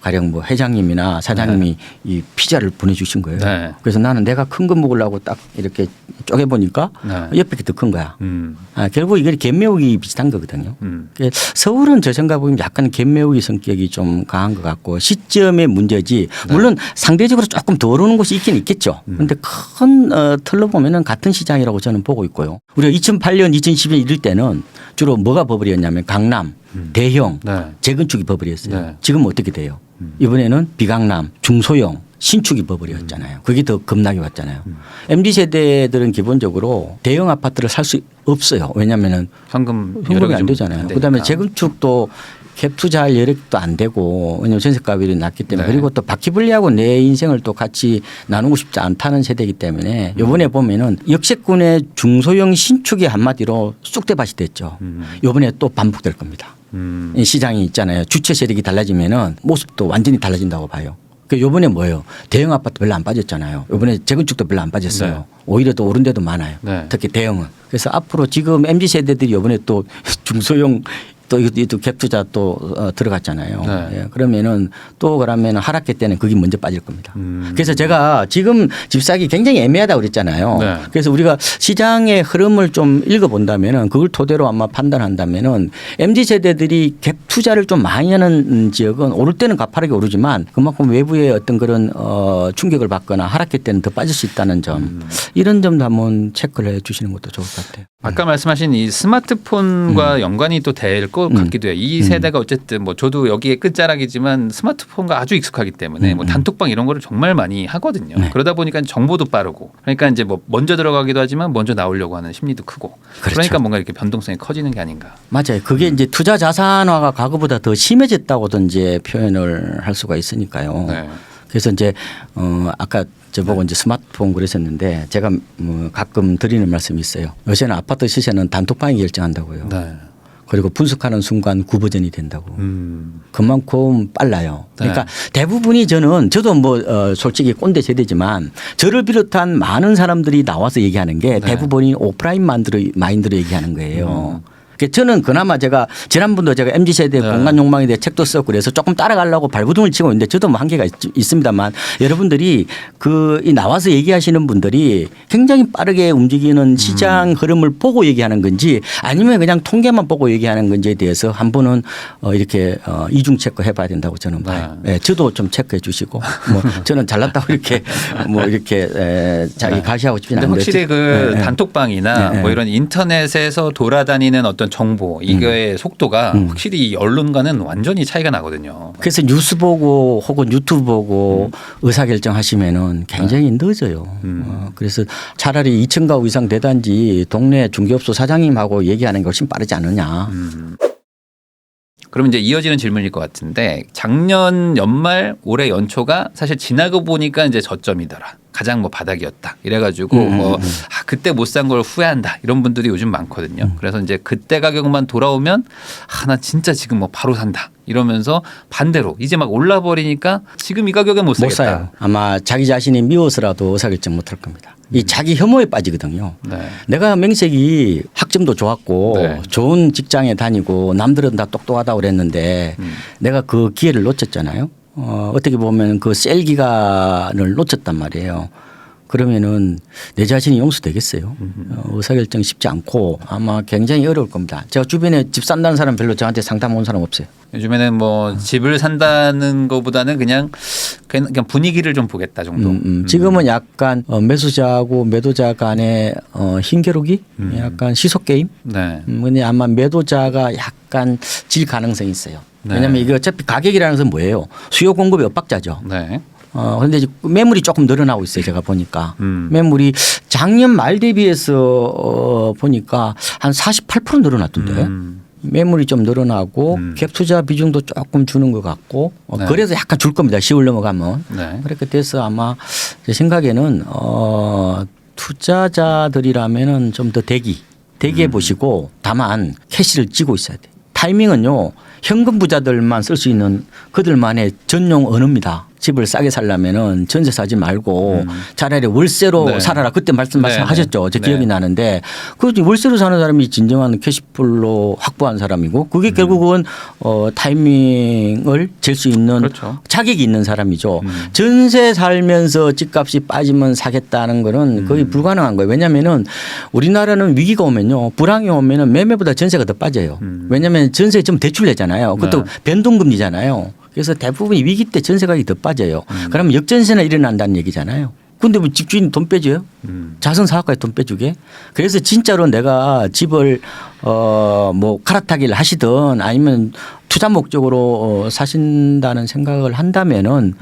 가령 뭐 회장님이나 사장님이 이 피자를 보내주신 거예요. 네. 그래서 나는 내가 큰 거 먹으려고 딱 이렇게 쪼개보니까 네. 옆에 게 더 큰 거야. 결국 이게 갭 메우기 비슷한 거거든요. 서울은 저 생각 보면 약간 갭 메우기 성격이 좀 강한 것 같고 시점의 문제지. 물론 상대적으로 조금 더 오르는 곳이 있긴 있겠죠. 그런데 큰 틀로 보면은 같은 시장이라고 저는 보고 있고요. 우리가 2008년, 2010년 이럴 때는 주로 뭐가 버블이었냐면 강남, 대형, 네. 재건축이 버블이었어요. 네. 지금 어떻게 돼요? 이번에는 비강남, 중소형, 신축이 버블이었잖아요. 그게 더 급락이 왔잖아요. MZ세대들은 기본적으로 대형 아파트를 살 수 없어요. 왜냐하면 현금이 안 되잖아요. 그다음에 재건축도 갭 투자할 여력도 안 되고 왜냐하면 전세가율이 낮기 때문에 네. 그리고 또 바퀴벌리하고 내 인생을 또 같이 나누고 싶지 않다는 세대이기 때문에 이번에 보면은 역세권의 중소형 신축이 한마디로 쑥대밭이 됐죠. 이번에 또 반복될 겁니다. 이 시장이 있잖아요. 주체 세력이 달라지면은 모습도 완전히 달라진다고 봐요. 그 요번에 뭐예요? 대형 아파트 별로 안 빠졌잖아요. 요번에 재건축도 별로 안 빠졌어요. 네. 오히려 또 오른 데도 많아요. 네. 특히 대형은. 그래서 앞으로 지금 MZ 세대들이 요번에 또 중소형 또 이것도 갭 투자 또 들어갔잖아요. 네. 예, 그러면은 또 그러면 하락기 때는 그게 먼저 빠질 겁니다. 그래서 제가 지금 집 사기 굉장히 애매하다고 그랬잖아요. 네. 그래서 우리가 시장의 흐름을 좀 읽어본다면은 그걸 토대로 아마 판단한다면은 MZ 세대들이 갭 투자를 좀 많이 하는 지역은 오를 때는 가파르게 오르지만 그만큼 외부의 어떤 그런 충격을 받거나 하락기 때는 더 빠질 수 있다는 점 이런 점도 한번 체크를 해 주시는 것도 좋을 것 같아요. 아까 말씀하신 이 스마트폰과 연관이 또 될 것 같기도 해요. 이 세대가 어쨌든 뭐 저도 여기에 끝자락이지만 스마트폰과 아주 익숙하기 때문에 뭐 단톡방 이런 거를 정말 많이 하거든요. 네. 그러다 보니까 정보도 빠르고 그러니까 이제 뭐 먼저 들어가기도 하지만 먼저 나오려고 하는 심리도 크고 그렇죠. 그러니까 뭔가 이렇게 변동성이 커지는 게 아닌가. 맞아요. 그게 이제 투자 자산화가 과거보다 더 심해졌다고도 이제 표현을 할 수가 있으니까요. 네. 그래서 이제 아까 저보고 이제 스마트폰 그랬었는데 제가 가끔 드리는 말씀이 있어요. 요새는 아파트 시세는 단톡방이 결정한다고요. 네. 그리고 분석하는 순간 구버전이 된다고. 그만큼 빨라요. 그러니까 대부분이 저도 뭐 솔직히 꼰대 세대지만 저를 비롯한 많은 사람들이 나와서 얘기하는 게 대부분이 오프라인 마인드로 얘기하는 거예요. 저는 그나마 제가 지난번도 제가 MZ세대 공간 욕망에 대해 책도 썼고 그래서 조금 따라가려고 발버둥을 치고 있는데 저도 뭐 한계가 있습니다만 여러분들이 이 나와서 얘기하시는 분들이 굉장히 빠르게 움직이는 시장 흐름을 보고 얘기하는 건지 아니면 그냥 통계만 보고 얘기하는 건지에 대해서 한 번은 이렇게 이중 체크해 봐야 된다고 저는 봐요. 네, 저도 좀 체크해 주시고 뭐 저는 잘났다고 이렇게 뭐 이렇게 자기 가시하고 싶지는 근데 않은데 확실히 그 단톡방이나 뭐 이런 인터넷에서 돌아다니는 어떤 정보 이거의 속도가 확실히 이 언론과는 완전히 차이가 나거든요. 그래서 뉴스 보고 혹은 유튜브 보고 의사결정하시면은 굉장히 늦어요. 그래서 차라리 2층 가구 이상 대단지 동네 중개업소 사장님하고 얘기하는 게 훨씬 빠르지 않느냐. 그럼 이제 이어지는 질문일 것 같은데 작년 연말 올해 연초가 사실 지나고 보니까 이제 저점이더라. 가장 뭐 바닥이었다. 이래가지고 그때 못 산 걸 후회한다. 이런 분들이 요즘 많거든요. 그래서 이제 그때 가격만 돌아오면 나 진짜 지금 뭐 바로 산다. 이러면서 반대로 이제 막 올라버리니까 지금 이 가격에 못 사겠다. 못 사요. 아마 자기 자신이 미워서라도 의사결정 못할 겁니다. 이 자기 혐오에 빠지거든요. 네. 내가 명색이 학점도 좋았고 좋은 직장에 다니고 남들은 다 똑똑하다고 그랬는데 내가 그 기회를 놓쳤잖아요. 어떻게 보면 그 셀 기간을 놓쳤단 말이에요. 그러면은 내 자신이 용서되겠어요. 의사결정 쉽지 않고 아마 굉장히 어려울 겁니다. 제가 주변에 집 산다는 사람 별로 저한테 상담 온 사람 없어요. 요즘에는 뭐 집을 산다는 것보다는 그냥 분위기를 좀 보겠다 정도. 지금은 약간 매수자하고 매도자 간의 힘겨루기, 약간 시속 게임. 네. 근데 아마 매도자가 약간 질 가능성이 있어요. 네. 왜냐하면 이게 어차피 가격이라는 것은 뭐예요? 수요 공급의 엇박자죠. 네. 그런데 이제 매물이 조금 늘어나고 있어요. 제가 보니까 매물이 작년 말 대비해서 보니까 한 48% 늘어났던데. 매물이 좀 늘어나고 갭 투자 비중도 조금 주는 것 같고 네. 그래서 약간 줄 겁니다. 10월 넘어가면. 네. 그렇게 돼서 아마 제 생각에는 투자자들이라면은 좀 더 대기해 보시고 다만 캐시를 쥐고 있어야 돼. 타이밍은요. 현금 부자들만 쓸 수 있는 그들만의 전용 언어입니다. 집을 싸게 살려면은 전세 사지 말고 차라리 월세로 네. 살아라. 그때 말씀하셨죠. 제 네. 기억이 나는데 그 월세로 사는 사람이 진정한 캐시플로 확보한 사람이고 그게 결국은 타이밍을 잴 수 있는 그렇죠. 자격이 있는 사람이죠. 전세 살면서 집값이 빠지면 사겠다는 거는 거의 불가능한 거예요. 왜냐하면은 우리나라는 위기가 오면요. 불황이 오면은 매매보다 전세가 더 빠져요. 왜냐하면 전세 좀 대출 내잖아요. 그것도 네. 변동금리잖아요. 그래서 대부분이 위기 때 전세 가격이 더 빠져요. 그러면 역전세나 일어난다는 얘기잖아요. 근데 뭐 집주인이 돈 빼줘요? 자선 사업가에 돈 빼주게? 그래서 진짜로 내가 집을 뭐 갈아타기를 하시든 아니면 투자 목적으로 사신다는 생각을 한다면은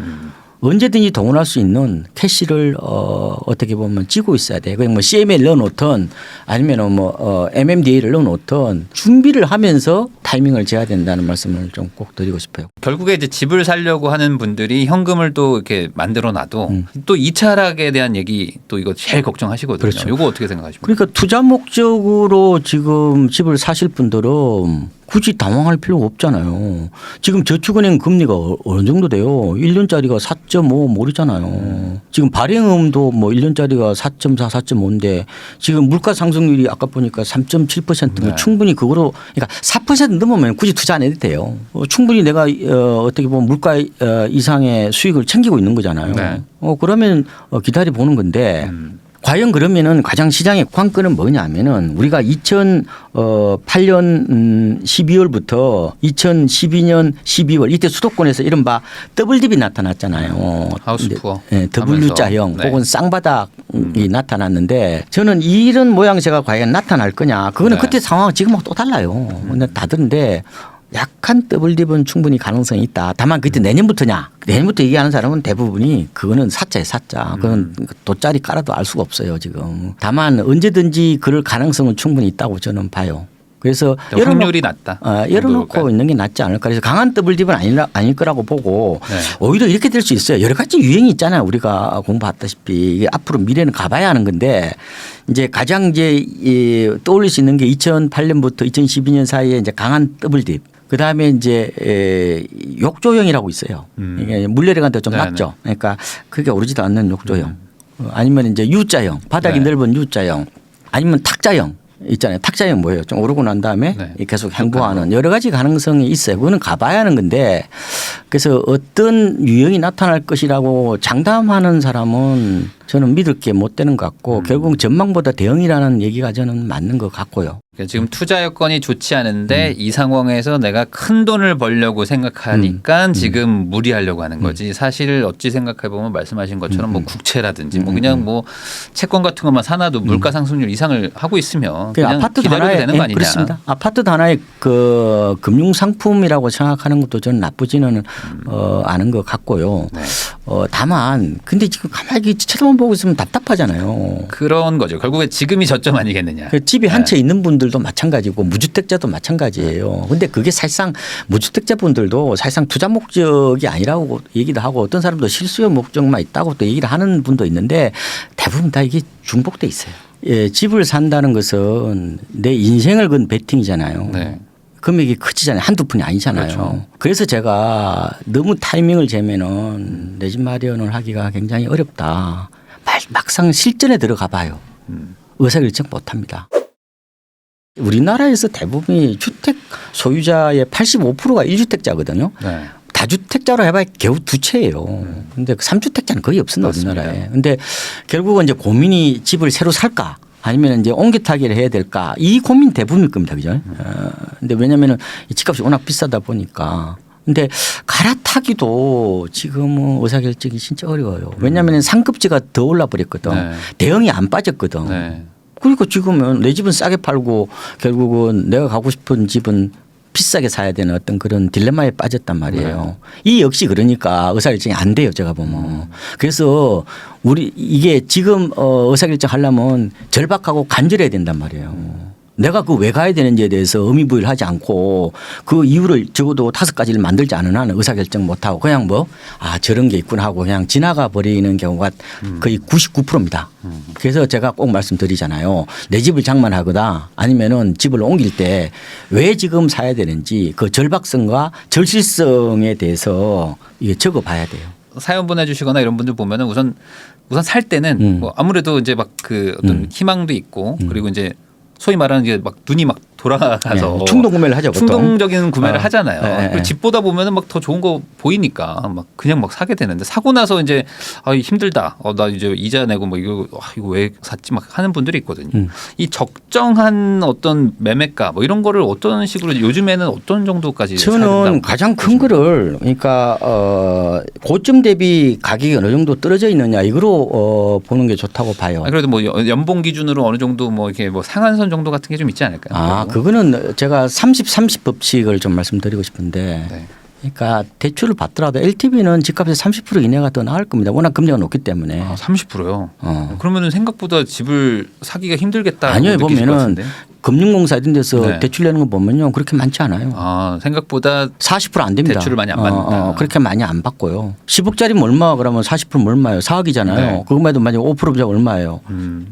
언제든지 동원할 수 있는 캐시를 어떻게 보면 쥐고 있어야 돼. 그냥 뭐 CMA를 넣어놓든 아니면 뭐 MMDA를 넣어놓든 준비를 하면서 타이밍을 재야 된다는 말씀을 좀 꼭 드리고 싶어요. 결국에 이제 집을 살려고 하는 분들이 현금을 또 이렇게 만들어 놔도 또 2차 하락에 대한 얘기 또 이거 제일 걱정하시거든요. 그렇죠. 이거 어떻게 생각하십니까? 그러니까 투자 목적으로 지금 집을 사실 분들은 굳이 당황할 필요가 없잖아요. 지금 저축은행 금리가 어느 정도 돼요? 1년짜리가 4.5 모르잖아요. 지금 발행음도 뭐 1년짜리가 4.4, 4.5인데 지금 물가 상승률이 아까 보니까 3.7%면 네. 충분히 그거로 그러니까 4% 넘으면 굳이 투자 안 해도 돼요. 충분히 내가 어떻게 보면 물가 이상의 수익을 챙기고 있는 거잖아요. 네. 그러면 기다려 보는 건데 과연 그러면은 가장 시장의 관건은 뭐냐면은 우리가 2008년 12월부터 2012년 12월 이때 수도권에서 이른바 더블딥이 나타났잖아요. 하우스푸어. 네, W자형 네. 혹은 쌍바닥이 나타났는데 저는 이런 모양새가 과연 나타날 거냐. 그거는 네. 그때 상황은 지금하고 또 달라요. 근데 다른데 약한 더블딥은 충분히 가능성이 있다. 다만 그때 내년부터냐. 내년부터 얘기하는 사람은 대부분이 그거는 사자예요. 사자. 그건 돗자리 깔아도 알 수가 없어요. 지금. 다만 언제든지 그럴 가능성은 충분히 있다고 저는 봐요. 그래서 확률이 낮다. 열어놓고 있는 게 낫지 않을까. 그래서 강한 더블딥은 아닐 거라고 보고 네. 오히려 이렇게 될 수 있어요. 여러 가지 유행이 있잖아요. 우리가 공부했다시피 이게 앞으로 미래는 가봐야 하는 건데 이제 가장 이제 떠올릴 수 있는 게 2008년부터 2012년 사이에 이제 강한 더블딥. 그 다음에 이제 욕조형이라고 있어요. 이게 물내려간데 좀 네네. 낮죠. 그러니까 그게 오르지도 않는 욕조형. 아니면 이제 U자형, 바닥이 네. 넓은 U자형, 아니면 탁자형. 있잖아요. 탁자형 뭐예요? 좀 오르고 난 다음에 네. 계속 행보하는 여러 가지 가능성이 있어요. 그거는 가봐야 하는 건데 그래서 어떤 유형이 나타날 것이라고 장담하는 사람은 저는 믿을 게 못 되는 것 같고 결국 전망보다 대응이라는 얘기가 저는 맞는 것 같고요. 그러니까 지금 투자 여건이 좋지 않은데 이 상황에서 내가 큰 돈을 벌려고 생각하니까 지금 무리하려고 하는 거지. 사실 어찌 생각해 보면 말씀하신 것처럼 뭐 국채라든지 뭐 그냥 뭐 채권 같은 것만 사놔도 물가 상승률 이상을 하고 있으면 그냥 아파트 기다려도 하나에 되는 거 아니냐. 그렇습니다. 아파트 하나의 그 금융 상품이라고 생각하는 것도 저는 나쁘지는 않은 것 같고요. 네. 다만 근데 지금 가만히 쳐다만 보고 있으면 답답하잖아요. 그런 거죠. 결국에 지금이 저점 아니겠느냐. 그 집이 한 채 있는 분들도 마찬가지고 무주택자도 마찬가지예요. 근데 그게 사실상 무주택자분들도 사실상 투자 목적이 아니라고 얘기도 하고 어떤 사람도 실수요 목적만 있다고 또 얘기를 하는 분도 있는데 대부분 다 이게 중복돼 있어요. 예, 집을 산다는 것은 내 인생을 건 베팅이잖아요. 네. 금액이 크지잖아요. 한두 푼이 아니잖아요. 그렇죠. 그래서 제가 너무 타이밍을 재면은 내 집 마련을 하기가 굉장히 어렵다. 막상 실전에 들어가 봐요. 의사결정 못 합니다. 우리나라에서 대부분이 주택 소유자의 85%가 1주택자거든요. 네. 다주택자로 해봐야 겨우 2채예요. 근데 3주택자는 거의 없습니다. 맞습니다. 우리나라에. 근데 결국은 이제 고민이 집을 새로 살까 아니면 이제 옮겨 타기를 해야 될까 이 고민 대부분일 겁니다. 그죠? 근데 왜냐면은 이 집값이 워낙 비싸다 보니까. 근데 갈아타기도 지금은 의사결정이 진짜 어려워요. 왜냐하면 상급지가 더 올라버렸거든. 네. 대형이 안 빠졌거든. 네. 그러니까 지금은 내 집은 싸게 팔고 결국은 내가 가고 싶은 집은 비싸게 사야 되는 어떤 그런 딜레마에 빠졌단 말이에요. 이 역시 그러니까 의사결정이 안 돼요. 제가 보면. 그래서 우리 이게 지금 의사결정 하려면 절박하고 간절해야 된단 말이에요. 내가 그 왜 가야 되는지에 대해서 의미부여를 하지 않고 그 이유를 적어도 5가지를 만들지 않은 한은 의사결정 못하고 그냥 뭐 저런 게 있구나 하고 그냥 지나가 버리는 경우가 거의 99%입니다. 그래서 제가 꼭 말씀드리잖아요. 내 집을 장만하거나 아니면은 집을 옮길 때 왜 지금 사야 되는지 그 절박성과 절실성에 대해서 이게 적어 봐야 돼요. 사연 보내주시거나 이런 분들 보면은 우선 살 때는 뭐 아무래도 이제 막 그 어떤 희망도 있고 그리고 이제 소위 말하는 게 막 눈이 막 돌아가서 네. 충동 구매를 하죠. 보통. 충동적인 구매를 하잖아요. 네. 그리고 집보다 보면은 막 더 좋은 거 보이니까 막 그냥 막 사게 되는데 사고 나서 이제 힘들다. 나 이제 이자 내고 뭐 이거 왜 샀지 막 하는 분들이 있거든요. 이 적정한 어떤 매매가 뭐 이런 거를 어떤 식으로 요즘에는 어떤 정도까지 저는 가장 큰 거를 그러니까 고점 대비 가격이 어느 정도 떨어져 있느냐 이거로 보는 게 좋다고 봐요. 그래도 뭐 연봉 기준으로 어느 정도 뭐 이렇게 뭐 상한선 정도 같은 게 좀 있지 않을까요? 그거는 제가 30-30 법칙을 좀 말씀드리고 싶은데 네. 그러니까 대출을 받더라도 LTV는 집값의 30% 이내가 더 나을 겁니다. 워낙 금리가 높기 때문에. 30%요? 그러면은 생각보다 집을 사기가 힘들겠다. 아니요. 보면은 금융공사 이런 데서 네. 대출 내는 거 보면요. 그렇게 많지 않아요. 생각보다 40% 안 됩니다. 대출을 많이 안 받는다. 그렇게 많이 안 받고요. 10억짜리면 얼마 그러면 40%면 얼마예요? 4억이잖아요. 네. 그것만 해도 만약 5%면 얼마예요?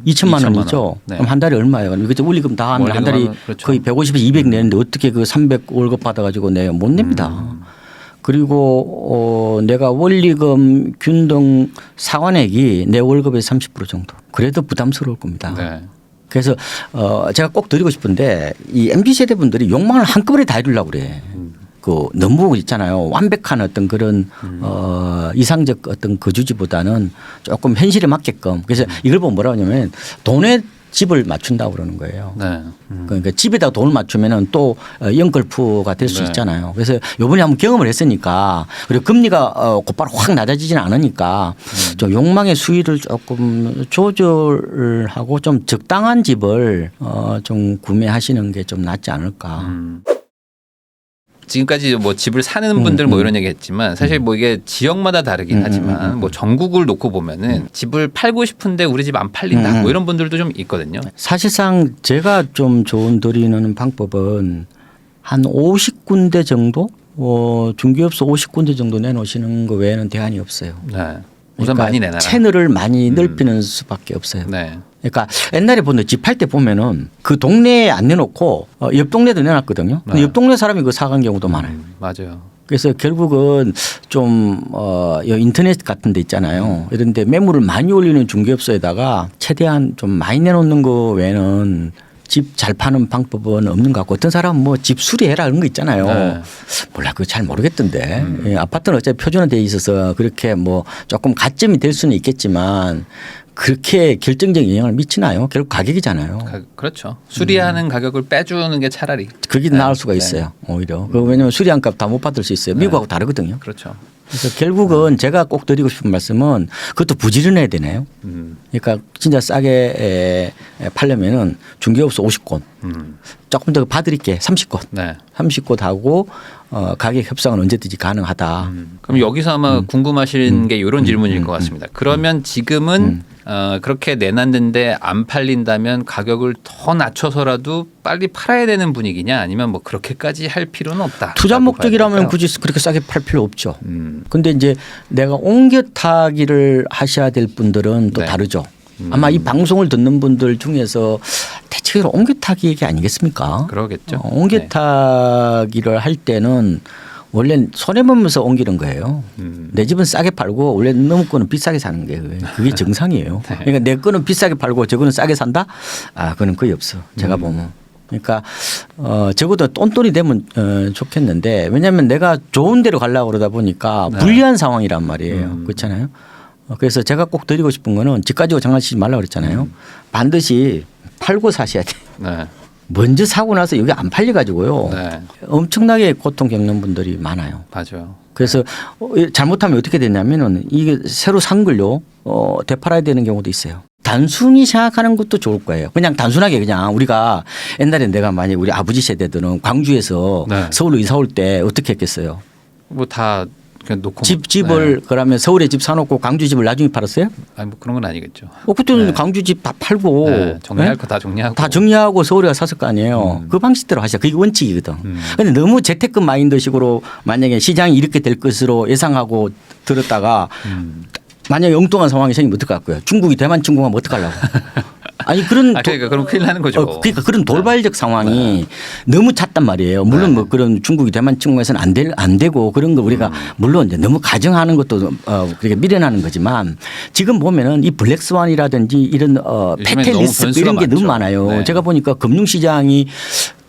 2천만 원이죠. 네. 그럼 한 달에 얼마예요? 이거 원리금 다 하면 한 달에 그렇죠. 거의 150에서 200 내는데 어떻게 그 300 월급 받아가지고 내요? 못 냅니다. 그리고 내가 원리금 균등 상환액이 내 월급의 30% 정도. 그래도 부담스러울 겁니다. 네. 그래서 제가 꼭 드리고 싶은데 이 MZ 세대 분들이 욕망을 한꺼번에 다 해주려고 그래. 그 너무 있잖아요. 완벽한 어떤 그런 이상적 어떤 거주지보다는 조금 현실에 맞게끔. 그래서 이걸 보면 뭐라고 하냐면 돈에 집을 맞춘다고 그러는 거예요. 네. 그러니까 집에다 돈을 맞추면은 또 영걸프가 될 수 네. 있잖아요. 그래서 요번에 한번 경험을 했으니까 그리고 금리가 곧바로 확 낮아지지는 않으니까 좀 욕망의 수위를 조금 조절하고 좀 적당한 집을 좀 구매하시는 게 좀 낫지 않을까. 지금까지 뭐 집을 사는 분들 뭐 이런 얘기했지만 사실 뭐 이게 지역마다 다르긴 하지만 뭐 전국을 놓고 보면은 집을 팔고 싶은데 우리 집 안 팔린다 뭐 이런 분들도 좀 있거든요. 사실상 제가 좀 조언 드리는 방법은 한 50군데 정도 중개업소 50군데 정도 내놓으시는 거 외에는 대안이 없어요. 네. 우선 많이 내놔라. 채널을 많이 넓히는 수밖에 없어요. 네. 그러니까 옛날에 보면 집 팔 때 보면은 그 동네에 안 내놓고 옆 동네도 내놨거든요. 근데 네. 옆 동네 사람이 그 사간 경우도 많아요. 맞아요. 그래서 결국은 좀 인터넷 같은 데 있잖아요. 이런 데 매물을 많이 올리는 중개업소에다가 최대한 좀 많이 내놓는 거 외에는 집 잘 파는 방법은 없는 것 같고 어떤 사람은 뭐 집 수리해라 이런 거 있잖아요. 네. 몰라 그거 잘 모르겠던데. 예, 아파트는 어차피 표준화되어 있어서 그렇게 뭐 조금 가점이 될 수는 있겠지만 그렇게 결정적인 영향을 미치나요? 결국 가격이잖아요. 그렇죠. 수리하는 가격을 빼주는 게 차라리. 그게 네. 나을 수가 있어요. 오히려. 왜냐하면 수리한 값 다 못 받을 수 있어요. 미국하고 다르거든요. 그렇죠. 그래서 결국은 제가 꼭 드리고 싶은 말씀은 그것도 부지런해야 되네요. 그러니까 진짜 싸게 팔려면은 중개업소 50곳 조금 더 봐드릴게 30곳. 네. 30곳 하고 가격 협상은 언제든지 가능하다. 그럼 여기서 아마 궁금하신 게 이런 질문일 것 같습니다. 그러면 지금은 그렇게 내놨는데 안 팔린다면 가격을 더 낮춰서라도 빨리 팔아야 되는 분위기냐 아니면 뭐 그렇게까지 할 필요는 없다. 투자 목적이라면 굳이 그렇게 싸게 팔 필요 없죠. 근데 이제 내가 옮겨 타기를 하셔야 될 분들은 또 네. 다르죠. 아마 이 방송을 듣는 분들 중에서 대체로 옮겨 타기 얘기 아니겠습니까? 그러겠죠. 옮겨 타기를 할 때는 원래 손해보면서 옮기는 거예요. 내 집은 싸게 팔고 원래 너무 거는 비싸게 사는 게 그게 정상이에요. 네. 그러니까 내 거는 비싸게 팔고 저거는 싸게 산다? 그건 거의 없어. 제가 보면. 그러니까 적어도 똔똔이 되면 좋겠는데 왜냐하면 내가 좋은 데로 가려고 그러다 보니까 네. 불리한 상황이란 말이에요. 그렇잖아요. 그래서 제가 꼭 드리고 싶은 거는 집 가지고 장난치지 말라고 그랬잖아요. 반드시 팔고 사셔야 돼. 네. 먼저 사고 나서 여기 안 팔려 가지고요. 네. 엄청나게 고통 겪는 분들이 많아요. 맞아요. 그래서 잘못하면 어떻게 되냐면은 이게 새로 산 걸요 되팔아야 되는 경우도 있어요. 단순히 생각하는 것도 좋을 거예요. 그냥 단순하게 그냥 우리가 옛날에 내가 만약 우리 아버지 세대들은 광주에서 네. 서울로 이사 올 때 어떻게 했겠어요? 뭐 다 그냥 놓고 집을 네. 그러면 서울에 집 사놓고 광주 집을 나중에 팔았어요? 아니 뭐 그런 건 아니겠죠. 그때는 네. 광주 집 다 팔고 네. 정리할 네? 거 다 정리하고 다 정리하고 서울에 가 샀을 거 아니에요. 그 방식대로 하셔. 그게 원칙이거든. 그런데 너무 재테크 마인드식으로 만약에 시장이 이렇게 될 것으로 예상하고 들었다가 만약에 엉뚱한 상황이 생기면 어떡할 거예요. 중국이 대만 침공하면 어떡하려고. 아니 그런 그러니까 그럼 큰일 나는 거죠. 그러니까 그런 돌발적 상황이 너무 잦단 말이에요. 물론 뭐 그런 중국이 대만 침공해서는 안 되고 그런 거 우리가 물론 이제 너무 가정하는 것도 그렇게 미련하는 거지만 지금 보면은 이 블랙스완이라든지 이런 페텔리스 이런 게 너무 많아요. 네. 제가 보니까 금융시장이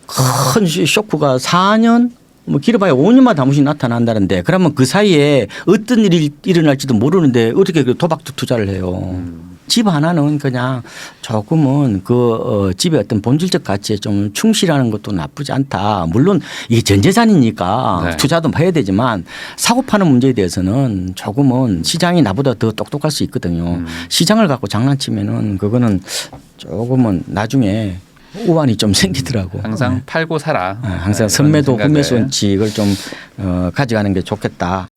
큰 쇼크가 4년 뭐 길어봐야 5년마다 한 번씩 나타난다는데 그러면 그 사이에 어떤 일이 일어날지도 모르는데 어떻게 그 도박 투자를 해요. 집 하나는 그냥 조금은 집의 어떤 본질적 가치에 좀 충실하는 것도 나쁘지 않다. 물론 이게 전 재산이니까 네. 투자도 해야 되지만 사고 파는 문제에 대해서는 조금은 시장이 나보다 더 똑똑할 수 있거든요. 시장을 갖고 장난치면은 그거는 조금은 나중에 우환이 좀 생기더라고. 항상 팔고 사라. 항상 네, 선매도 이런 후매 생각을. 원칙을 좀 가져가는 게 좋겠다.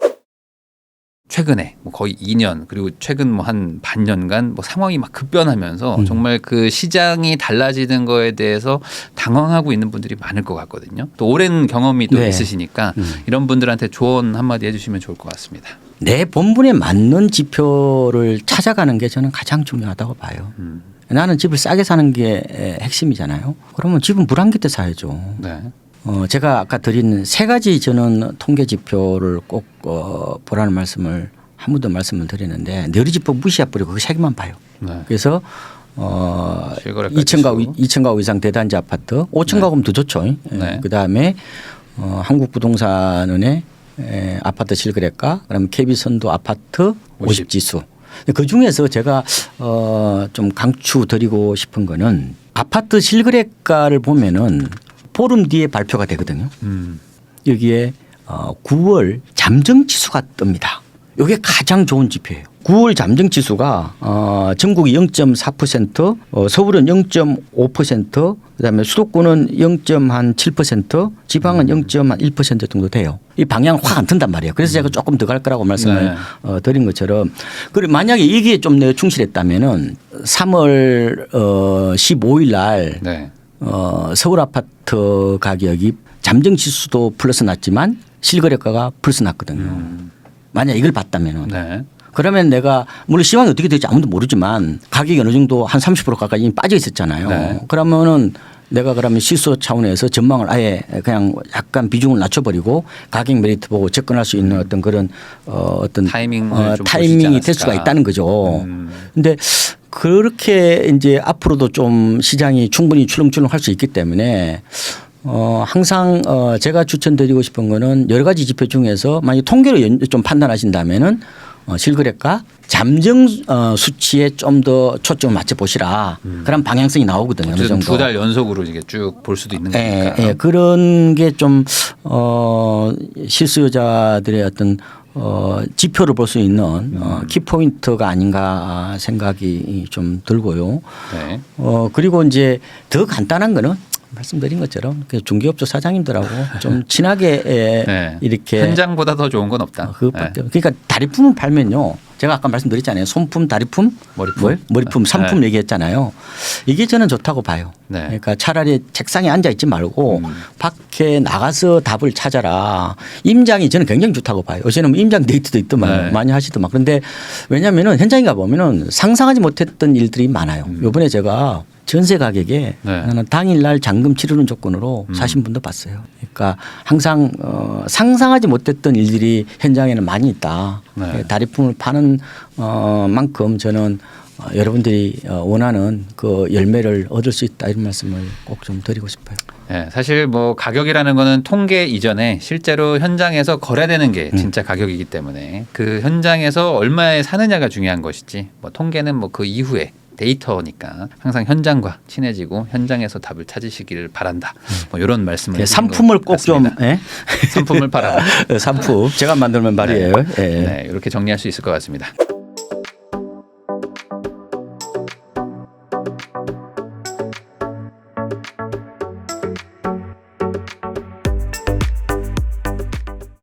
최근에 뭐 거의 2년 그리고 최근 뭐 한 반년간 뭐 상황이 막 급변하면서 정말 그 시장이 달라지는 거에 대해서 당황하고 있는 분들이 많을 것 같거든요. 또 오랜 경험이 또 네. 있으시니까 이런 분들한테 조언 한마디 해주시면 좋을 것 같습니다. 내 본분에 맞는 지표를 찾아가는 게 저는 가장 중요하다고 봐요. 나는 집을 싸게 사는 게 핵심이잖아요. 그러면 집은 불안기 때 사야죠. 네. 제가 아까 드린 세 가지 저는 통계 지표를 꼭 보라는 말씀을 한 번 더 말씀을 드리는데 내리지표 무시해버리고 그 세 개만 봐요. 네. 그래서 실거래가 2층 가구 이상 대단지 아파트 5층 가구면 더 좋죠. 네. 그다음에 한국부동산은의 아파트 실거래가 그다음에 KB선도 아파트 50지수. 그 중에서 제가 좀 강추드리고 싶은 거는 아파트 실거래가를 보면은 보름 뒤에 발표가 되거든요. 여기에 9월 잠정지수가 뜹니다. 이게 가장 좋은 지표예요. 9월 잠정지수가 전국이 0.4%, 서울은 0.5%, 그다음에 수도권은 0.7%, 지방은 0.1% 정도 돼요. 이 방향 확 안 튼단 말이에요. 그래서 제가 조금 더 갈 거라고 말씀을 드린 것처럼. 그리고 만약에 이게 좀 내가 충실했다면은 3월 15일 날 네. 서울 아파트 가격이 잠정지수도 플러스 났지만 실거래가가 플러스 났거든요. 만약 이걸 봤다면은. 네. 그러면 내가 물론 시황이 어떻게 될지 아무도 모르지만 가격이 어느 정도 한 30% 가까이 이미 빠져 있었잖아요. 네. 그러면은 내가 그러면 실소 차원에서 전망을 아예 그냥 약간 비중을 낮춰버리고 가격 메리트 보고 접근할 수 있는 어떤 그런 어떤 타이밍을 좀 타이밍이 보시지 될 수가 않았을까. 있다는 거죠. 그런데 그렇게 이제 앞으로도 좀 시장이 충분히 출렁출렁 할 수 있기 때문에 항상 제가 추천드리고 싶은 거는 여러 가지 지표 중에서 만약 통계로 좀 판단하신다면은 실거래가 잠정 수치에 좀 더 초점을 맞춰 보시라. 그런 방향성이 나오거든요. 어느 어쨌든 정도. 2달 연속으로 이게 쭉 볼 수도 있는 거니까. 예, 그런 게 좀 실수요자들의 어떤 지표를 볼 수 있는 키포인트가 아닌가 생각이 좀 들고요. 네. 그리고 이제 더 간단한 거는 말씀드린 것처럼 그 중개업소 사장님들하고 좀 친하게 네. 이렇게 현장보다 더 좋은 건 없다. 그것밖에 그러니까 다리품을 팔면요. 제가 아까 말씀드렸잖아요. 손품, 다리품, 머리품? 머리품, 상품 얘기했잖아요. 이게 저는 좋다고 봐요. 네. 그러니까 차라리 책상에 앉아 있지 말고 밖에 나가서 답을 찾아라. 임장이 저는 굉장히 좋다고 봐요. 요새는 임장 데이트도 있더만 네. 많이 하시더만. 그런데 왜냐하면은 현장에 가보면은 상상하지 못했던 일들이 많아요. 요번에 제가 전세 가격에 네. 나는 당일날 잔금 치르는 조건으로 사신 분도 봤어요. 그러니까 항상 상상하지 못했던 일들이 현장에는 많이 있다. 네. 다리품을 파는 만큼 저는 여러분들이 원하는 그 열매를 얻을 수 있다 이런 말씀을 꼭 좀 드리고 싶어요. 네, 사실 뭐 가격이라는 거는 통계 이전에 실제로 현장에서 거래되는 게 진짜 가격이기 때문에 그 현장에서 얼마에 사느냐가 중요한 것이지 뭐 통계는 뭐 그 이후에 데이터니까 항상 현장과 친해지고 현장에서 답을 찾으시기를 바란다. 뭐 이런 말씀을 상품을 꼭 좀 상품을 바라. 상품 제가 만들면 말이에요. 네, 이렇게 정리할 수 있을 것 같습니다.